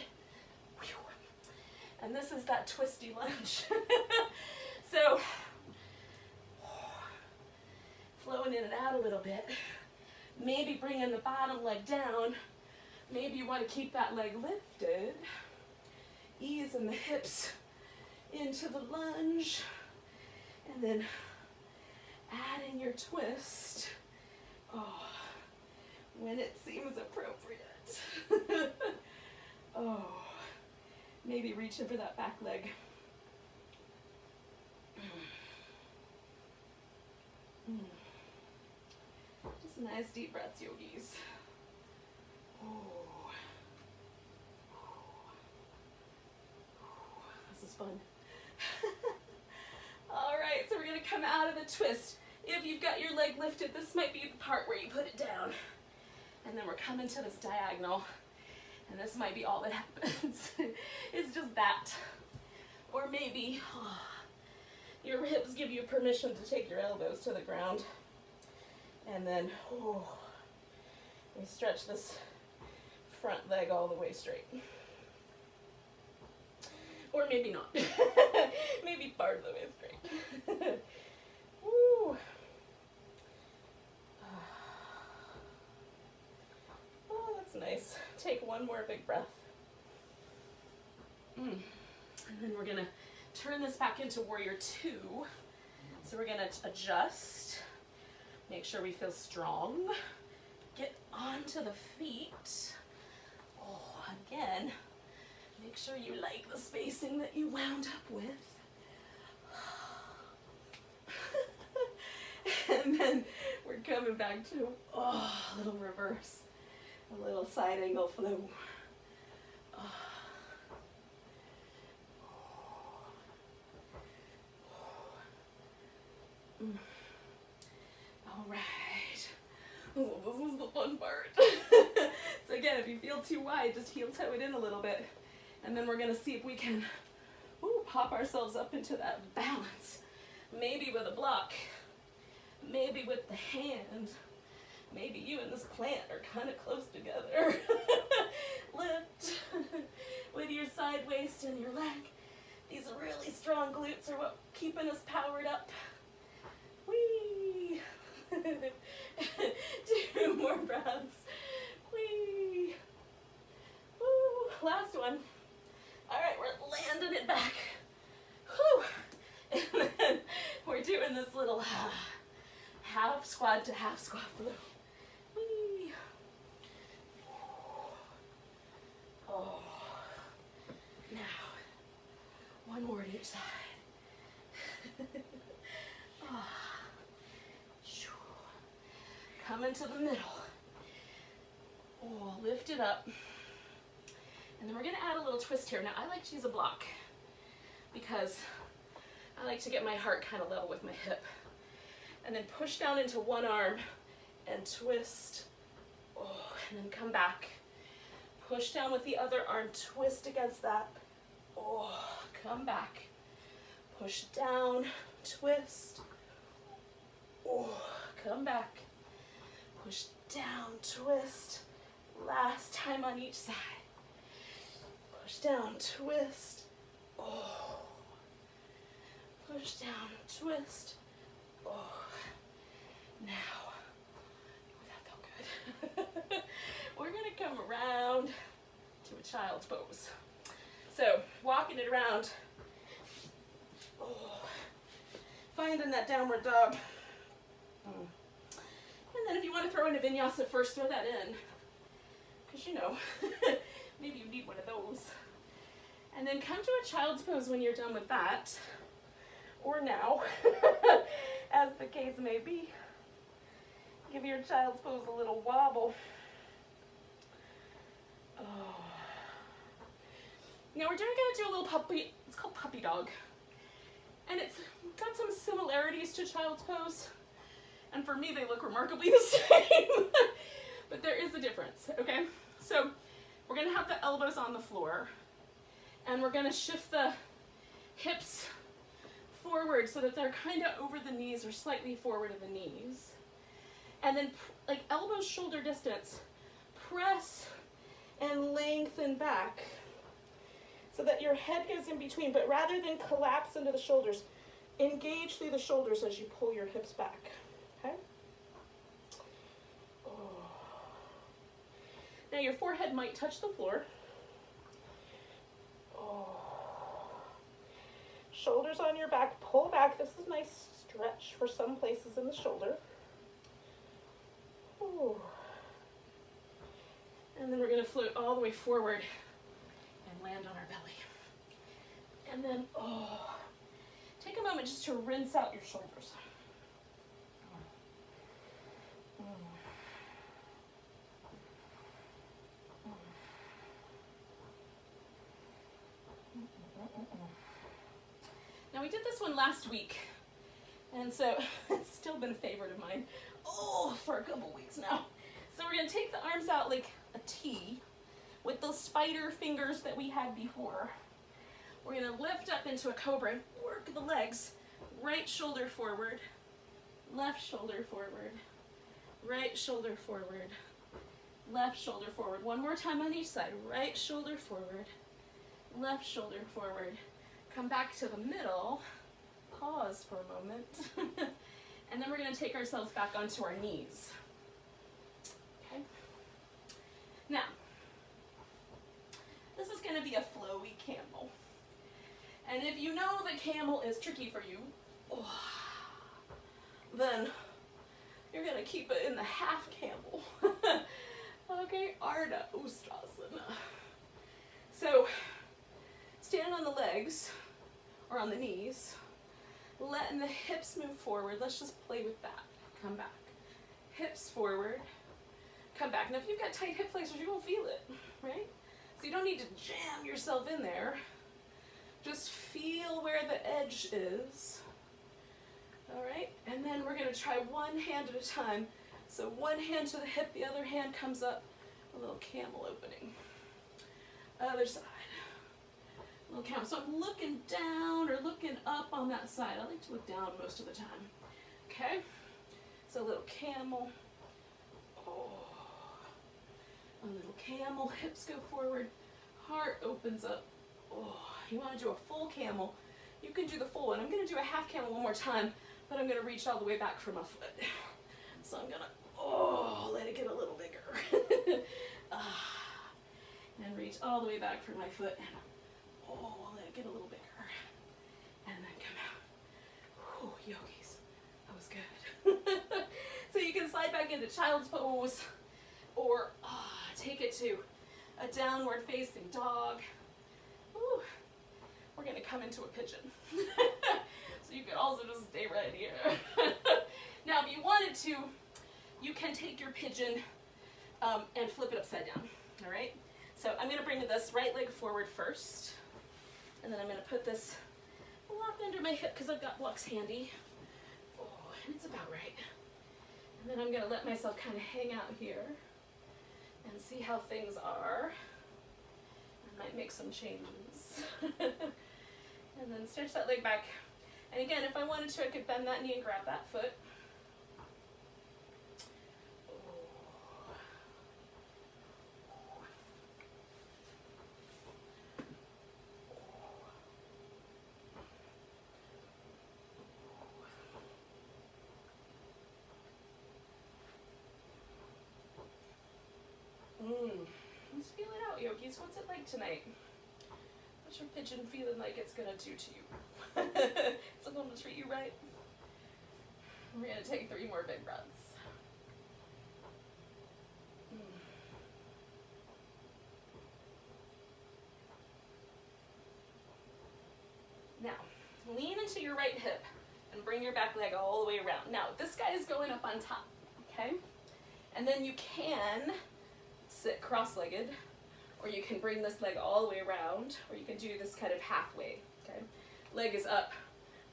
And this is that twisty lunge. So, flowing in and out a little bit. Maybe bringing the bottom leg down. Maybe you want to keep that leg lifted. Easing the hips into the lunge. And then adding your twist. When it seems appropriate. Maybe reaching for that back leg. Just nice deep breaths, yogis. Oh. This is fun. All right, so we're gonna come out of the twist. If you've got your leg lifted, this might be the part where you put it down. And then we're coming to this diagonal. And this might be all that happens. It's just that. Or maybe your hips give you permission to take your elbows to the ground. And then we stretch this front leg all the way straight. Or maybe not. Maybe part of the way straight. Woo. Oh, that's nice. Take one more big breath. And then we're gonna turn this back into warrior two. So we're gonna adjust. Make sure we feel strong. Get onto the feet. Oh, again. Make sure you like the spacing that you wound up with. And then we're coming back to a little reverse, a little side angle flow. All right. Oh, this is the fun part. So again, if you feel too wide, just heel toe it in a little bit. And then we're gonna see if we can pop ourselves up into that balance. Maybe with a block, maybe with the hand. Maybe you and this plant are kind of close together. Lift with your side waist and your leg. These really strong glutes are what keeping us powered up. Whee! 2 more breaths. Whee! Woo! Last one. All right, we're landing it back. Whew. And then we're doing this little half squat to half squat flow. Whee! Oh. Now, one more to each side. Come into the middle. Oh, lift it up. And then we're gonna add a little twist here. Now I like to use a block because I like to get my heart kind of level with my hip. And then push down into one arm and twist. Oh, and then come back. Push down with the other arm, twist against that. Oh, come back. Push down, twist. Oh, come back. Push down, twist. Last time on each side. Push down, twist. Oh. Push down, twist. Oh. Now, that felt good. We're gonna come around to a child's pose. So, walking it around. Oh. Finding that downward dog. And then if you want to throw in a vinyasa first, throw that in. Because, you know, maybe you need one of those. And then come to a child's pose when you're done with that. Or now, as the case may be. Give your child's pose a little wobble. Oh. Now we're going to do a little puppy, it's called puppy dog. And it's got some similarities to child's pose. And for me, they look remarkably the same. But there is a difference, okay? So we're gonna have the elbows on the floor. And we're gonna shift the hips forward so that they're kind of over the knees or slightly forward of the knees. And then like elbows shoulder distance, press and lengthen back so that your head goes in between, but rather than collapse into the shoulders, engage through the shoulders as you pull your hips back. Okay? Oh. Now your forehead might touch the floor. Oh. Shoulders on your back, pull back. This is a nice stretch for some places in the shoulder. Ooh. And then we're going to float all the way forward and land on our belly. And then, take a moment just to rinse out your shoulders. All we did this one last week, and so it's still been a favorite of mine, for a couple weeks now. So we're gonna take the arms out like a T with those spider fingers that we had before. We're gonna lift up into a cobra, work the legs, right shoulder forward, left shoulder forward, right shoulder forward, left shoulder forward. One more time on each side. Right shoulder forward, left shoulder forward. Come back to the middle, pause for a moment, and then we're going to take ourselves back onto our knees. Okay? Now, this is going to be a flowy camel. And if you know that camel is tricky for you, then you're going to keep it in the half camel. Okay, Ardha Ustrasana. So, stand on the legs, or on the knees, letting the hips move forward. Let's just play with that. Come back. Hips forward, come back. Now if you've got tight hip flexors, you won't feel it, right? So you don't need to jam yourself in there. Just feel where the edge is. All right, and then we're gonna try one hand at a time. So one hand to the hip, the other hand comes up, a little camel opening. Other side. Little camel. So I'm looking down or looking up on that side. I like to look down most of the time. Okay? So a little camel. A little camel. Hips go forward. Heart opens up. You want to do a full camel. You can do the full one. I'm going to do a half camel one more time, but I'm going to reach all the way back for my foot. So I'm going to, let it get a little bigger. And reach all the way back for my foot. And let it get a little bigger. And then come out. Yogis. That was good. So you can slide back into child's pose, or take it to a downward facing dog. We're going to come into a pigeon. So you can also just stay right here. Now if you wanted to, you can take your pigeon and flip it upside down. All right? So I'm going to bring this right leg forward first. And then I'm going to put this block under my hip because I've got blocks handy. And it's about right. And then I'm going to let myself kind of hang out here and see how things are. I might make some changes. And then stretch that leg back. And again, if I wanted to, I could bend that knee and grab that foot. Let's feel it out, yogis. What's it like tonight? What's your pigeon feeling like it's gonna do to you? Is it going to treat you right? We're gonna take 3 more big breaths. Now, lean into your right hip and bring your back leg all the way around. Now, this guy is going up on top, okay? And then you can sit cross-legged, or you can bring this leg all the way around, or you can do this kind of halfway, okay? Leg is up,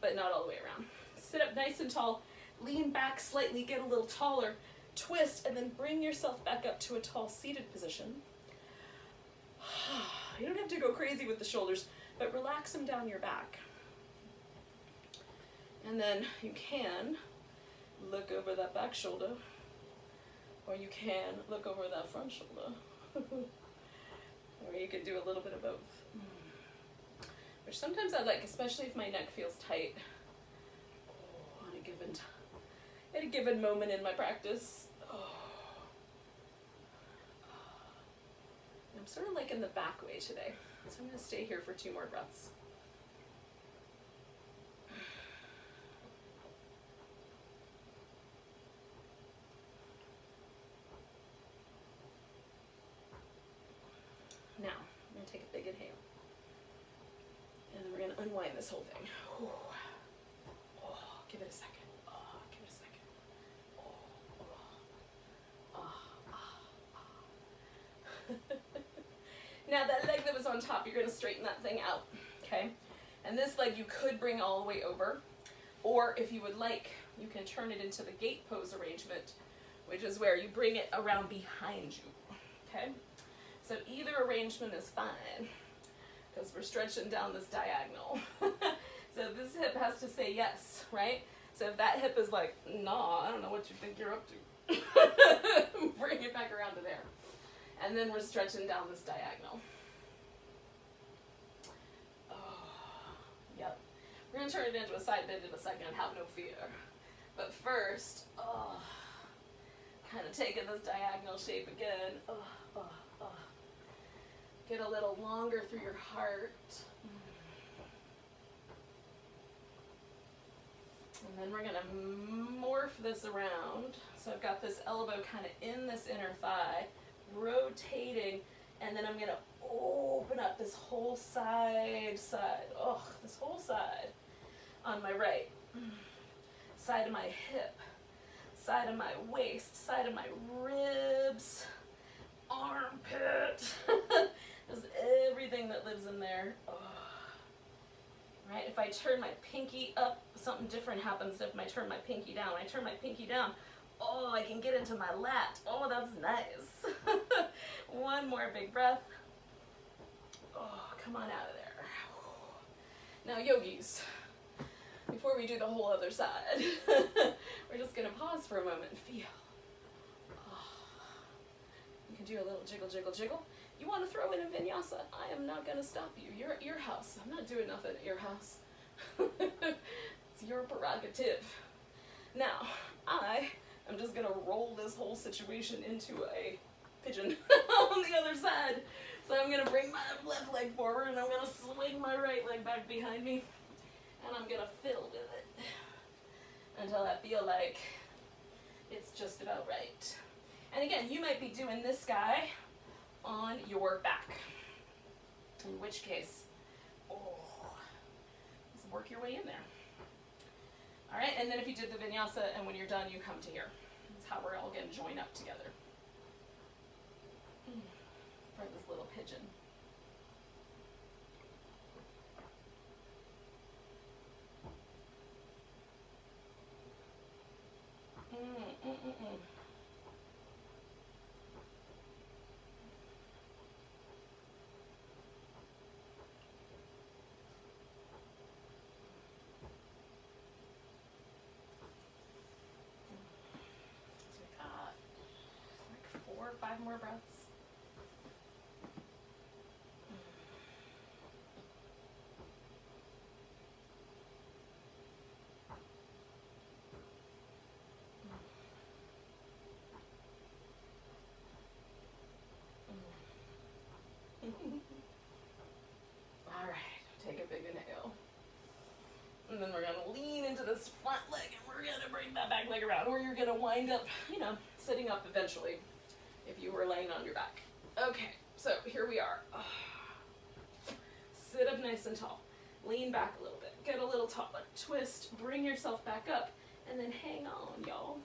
but not all the way around. Sit up nice and tall, lean back slightly, get a little taller, twist, and then bring yourself back up to a tall seated position. You don't have to go crazy with the shoulders, but relax them down your back. And then you can look over that back shoulder, or you can look over that front shoulder. Or you can do a little bit of both. Which sometimes I like, especially if my neck feels tight at a given moment in my practice. I'm sort of like in the back way today. So I'm going to stay here for 2 more breaths. Now, I'm going to take a big inhale. And then we're going to unwind this whole thing. Give it a second. Give it a second. Now that leg that was on top, you're going to straighten that thing out, okay? And this leg you could bring all the way over, or if you would like, you can turn it into the gate pose arrangement, which is where you bring it around behind you, okay? So either arrangement is fine, because we're stretching down this diagonal. So this hip has to say yes, right? So if that hip is like, nah, I don't know what you think you're up to, bring it back around to there. And then we're stretching down this diagonal. Yep. We're going to turn it into a side bend in a second, have no fear. But first, kind of taking this diagonal shape again. Get a little longer through your heart. And then we're going to morph this around. So I've got this elbow kind of in this inner thigh, rotating, and then I'm going to open up this whole side, this whole side on my right. Side of my hip, side of my waist, side of my ribs, armpit, just everything that lives in there. Right? If I turn my pinky up, something different happens if I turn my pinky down. When I turn my pinky down, I can get into my lat. Oh, that's nice. One more big breath. Come on out of there. Now, yogis, before we do the whole other side, we're just going to pause for a moment and feel. You can do a little jiggle, jiggle, jiggle. You want to throw in a vinyasa? I am not going to stop you. You're at your house. I'm not doing nothing at your house. It's your prerogative. Now, I am just going to roll this whole situation into a pigeon on the other side. So I'm going to bring my left leg forward, and I'm going to swing my right leg back behind me, and I'm going to fiddle with it until I feel like it's just about right. And again, you might be doing this guy on your back, in which case, just work your way in there. All right, and then if you did the vinyasa, and when you're done, you come to here. That's how we're all going to join up together for this little pigeon. Like 4 or 5 more breaths. All right, take a big inhale. And then we're going to lean into this front leg, and we're going to bring that back leg around, or you're going to wind up, sitting up eventually if you were laying on your back. Okay, so here we are. Sit up nice and tall. Lean back a little bit. Get a little taller. Twist. Bring yourself back up. And then hang on, y'all.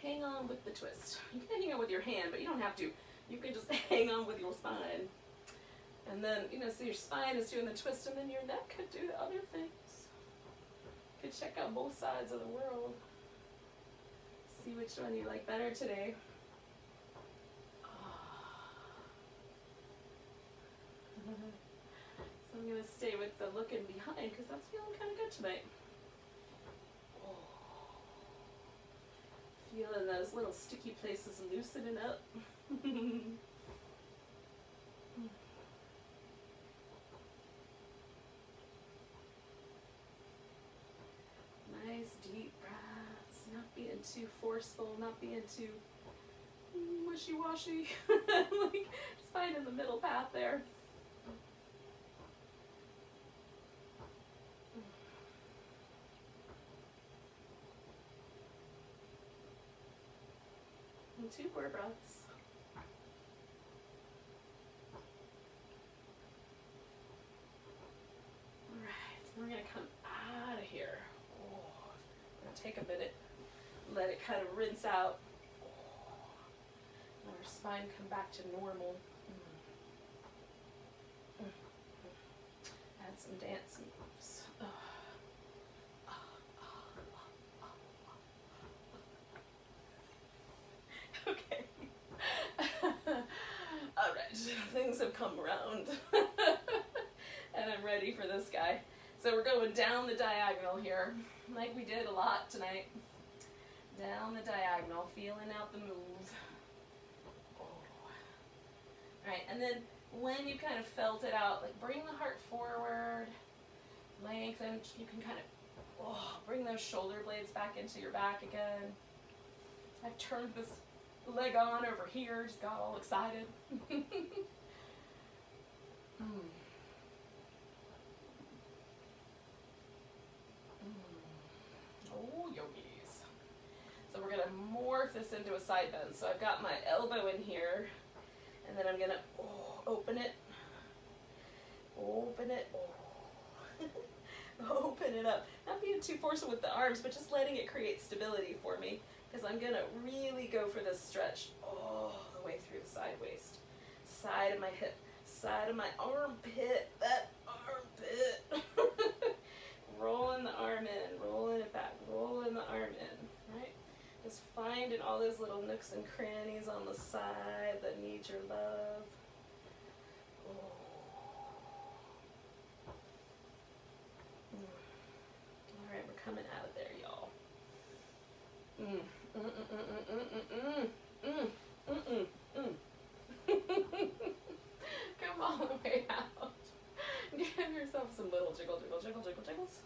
Hang on with the twist. You can hang on with your hand, but you don't have to. You can just hang on with your spine. And then, so your spine is doing the twist, and then your neck could do the other things. You could check out both sides of the world. See which one you like better today. So I'm going to stay with the looking behind, because that's feeling kind of good tonight. Feeling those little sticky places loosening up. Nice deep breaths, not being too forceful, not being too wishy-washy. Like, just finding the middle path there. And 2 more breaths. Alright, so we're going to come out of here. We're going to take a minute, let it kind of rinse out. Let our spine come back to normal. Add some dance moves. Okay. All right, things have come around. And I'm ready for this guy. So we're going down the diagonal here, like we did a lot tonight. Down the diagonal, feeling out the move. Oh. All right, and then when you kind of felt it out, like bring the heart forward, lengthen. You can kind of bring those shoulder blades back into your back again. I've turned this leg on over here, just got all excited. Oh, yogis. So we're gonna morph this into a side bend. So I've got my elbow in here, and then I'm gonna open it, open it up. Not being too forceful with the arms, but just letting it create stability for me, because I'm gonna really go for this stretch all the way through the side waist, side of my hip, side of my armpit, that armpit. Rolling the arm in, rolling it back, rolling the arm in, right? Just finding all those little nooks and crannies on the side that need your love. All right, we're coming out of there, y'all. Come all the way out. Give yourself some little jiggle, jiggle, jiggle, jiggle, jiggles.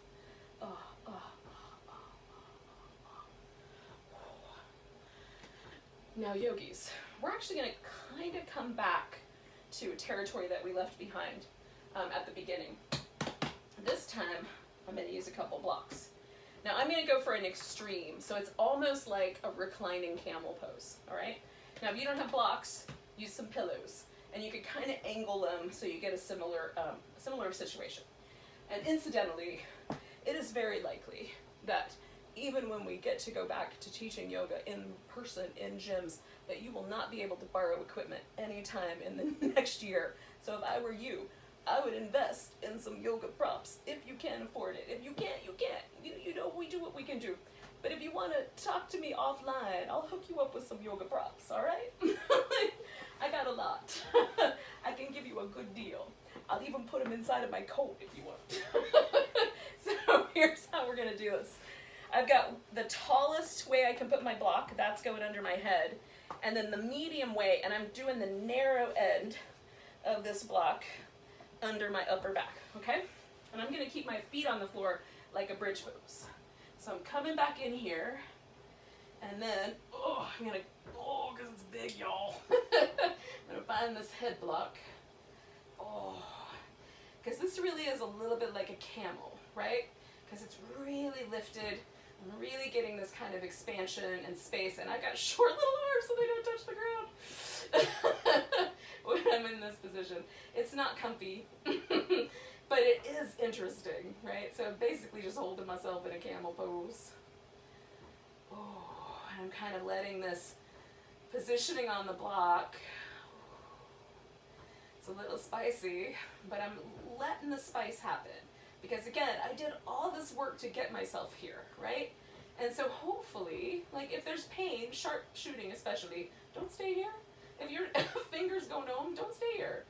Now, yogis, we're actually going to kind of come back to a territory that we left behind at the beginning. This time, I'm going to use a couple blocks. Now, I'm going to go for an extreme, so it's almost like a reclining camel pose, all right? Now, if you don't have blocks, use some pillows, and you can kind of angle them so you get a similar situation. And incidentally, it is very likely that even when we get to go back to teaching yoga in person in gyms, that you will not be able to borrow equipment anytime in the next year. So if I were you, I would invest in some yoga props if you can afford it. If you can't, you can't. You know, we do what we can do. But if you want to talk to me offline, I'll hook you up with some yoga props, all right? I got a lot. I can give you a good deal. I'll even put them inside of my coat if you want. So here's how we're going to do this. I've got the tallest way I can put my block, that's going under my head. And then the medium way, and I'm doing the narrow end of this block under my upper back, okay? And I'm going to keep my feet on the floor like a bridge pose. So I'm coming back in here, and then, I'm going to, because it's big, y'all. I'm going to find this head block. Because this really is a little bit like a camel, right? Because it's really lifted, really getting this kind of expansion and space, and I've got short little arms so they don't touch the ground when I'm in this position. It's not comfy, but it is interesting, right? So basically just holding myself in a camel pose. And I'm kind of letting this positioning on the block. It's a little spicy, but I'm letting the spice happen. Because again, I did all this work to get myself here, right? And so hopefully, like if there's pain, sharp shooting especially, don't stay here. If your fingers go numb, don't stay here.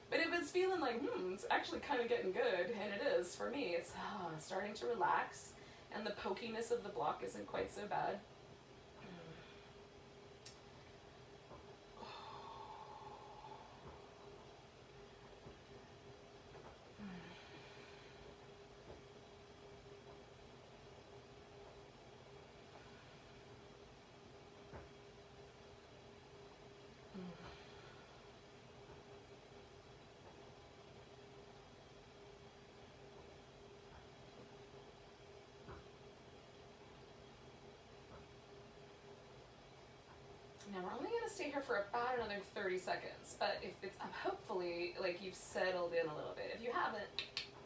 But if it's feeling like, it's actually kind of getting good, and it is for me, it's starting to relax, and the pokiness of the block isn't quite so bad. Now we're only going to stay here for about another 30 seconds, but if it's hopefully like you've settled in a little bit. If you haven't,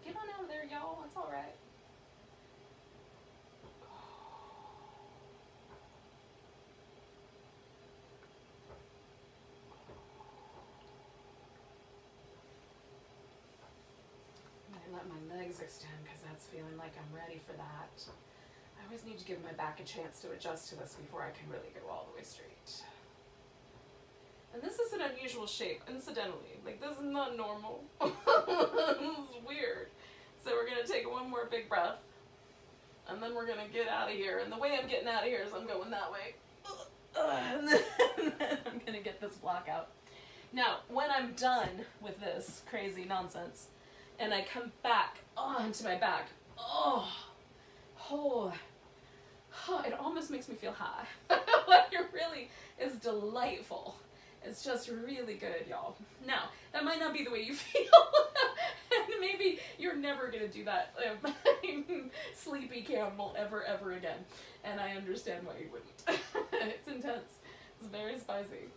get on out of there, y'all. It's all right. And let my extend because that's feeling like I'm ready for that. I always need to give my back a chance to adjust to this before I can really go all the way straight. And this is an unusual shape, incidentally. Like, this is not normal. This is weird. So we're going to take one more big breath. And then we're going to get out of here. And the way I'm getting out of here is I'm going that way. And then I'm going to get this block out. Now, when I'm done with this crazy nonsense, and I come back onto my back, it almost makes me feel high. Like, it really is delightful. It's just really good, y'all. Now, that might not be the way you feel. And maybe you're never going to do that sleepy camel ever again. And I understand why you wouldn't. It's intense. It's very spicy.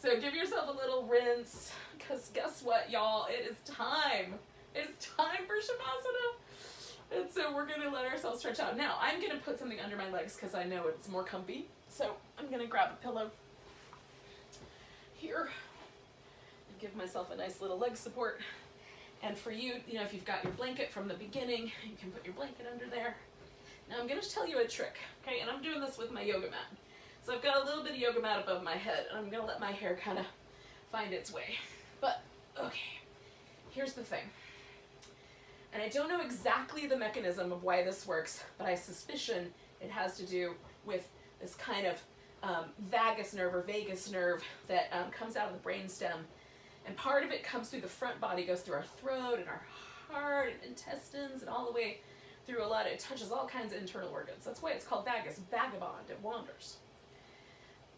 So give yourself a little rinse, because guess what, y'all? It is time. It's time for Shavasana. And so we're going to let ourselves stretch out. Now, I'm going to put something under my legs because I know it's more comfy. So I'm going to grab a pillow here and give myself a nice little leg support. And for you, you know, if you've got your blanket from the beginning, you can put your blanket under there. Now I'm going to tell you a trick, okay? And I'm doing this with my yoga mat. So I've got a little bit of yoga mat above my head, and I'm going to let my hair kind of find its way. But, okay, here's the thing. And I don't know exactly the mechanism of why this works, but I suspicion it has to do with this kind of vagus nerve or vagus nerve that comes out of the brainstem. And part of it comes through the front body, goes through our throat and our heart and intestines and all the way through a lot. It touches all kinds of internal organs. That's why it's called vagus, vagabond, it wanders.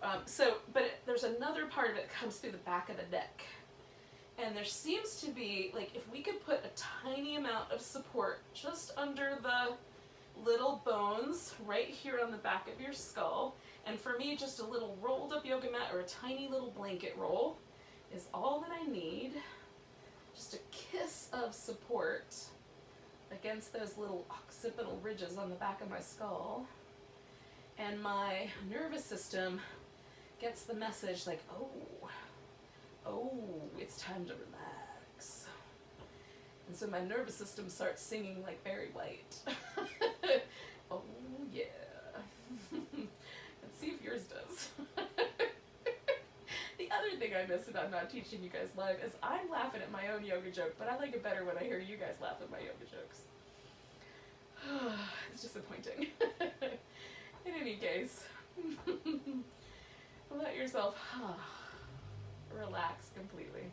But there's another part of it that comes through the back of the neck. And there seems to be, like, if we could put a tiny amount of support just under the little bones right here on the back of your skull, and for me, just a little rolled up yoga mat or a tiny little blanket roll is all that I need. Just a kiss of support against those little occipital ridges on the back of my skull. And my nervous system gets the message like, oh, it's time to relax. And so my nervous system starts singing like Barry White. Oh yeah. Let's see if yours does. The other thing I miss about not teaching you guys live is I'm laughing at my own yoga joke, but I like it better when I hear you guys laugh at my yoga jokes. It's disappointing. In any case, let yourself relax completely.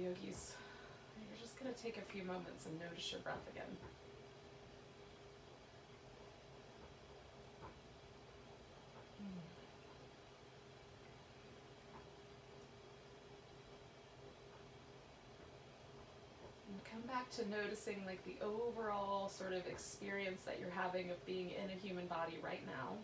yogis, you're just going to take a few moments and notice your breath again. And come back to noticing like the overall sort of experience that you're having of being in a human body right now.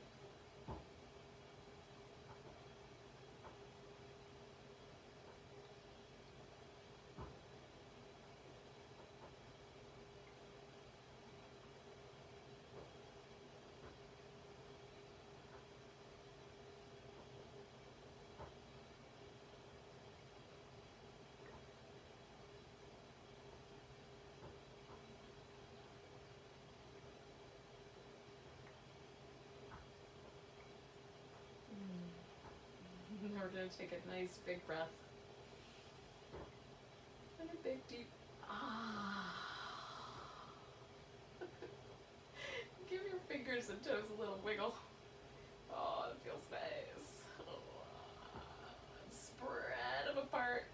We're going to take a nice big breath. And a big deep Give your fingers and toes a little wiggle. Oh, that feels nice. Spread them apart.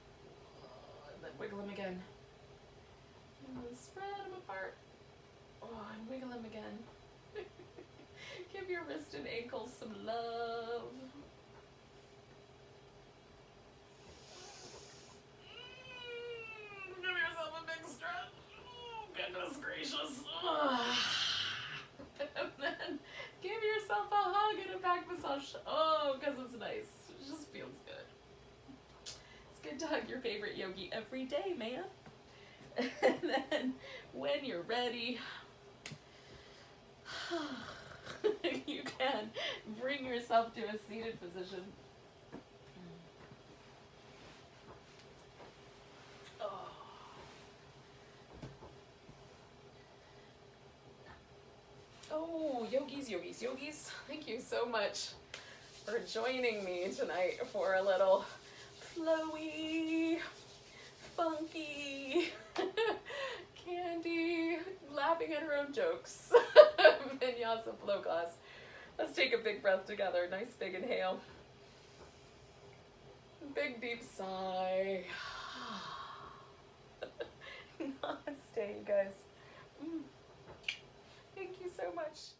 And then wiggle them again. And then spread them apart. And wiggle them again. Give your wrist and ankles some love. Give yourself a big stretch. Oh, goodness gracious. And then give yourself a hug and a back massage. Oh, because it's nice. It just feels good. It's good to hug your favorite yogi every day, man. And then when you're ready, you can bring yourself to a seated position. Oh, yogis, thank you so much for joining me tonight for a little flowy, funky, candy, laughing at her own jokes, Vinyasa flow class. Let's take a big breath together. Nice big inhale. Big deep sigh. Namaste, you guys. Thank you so much.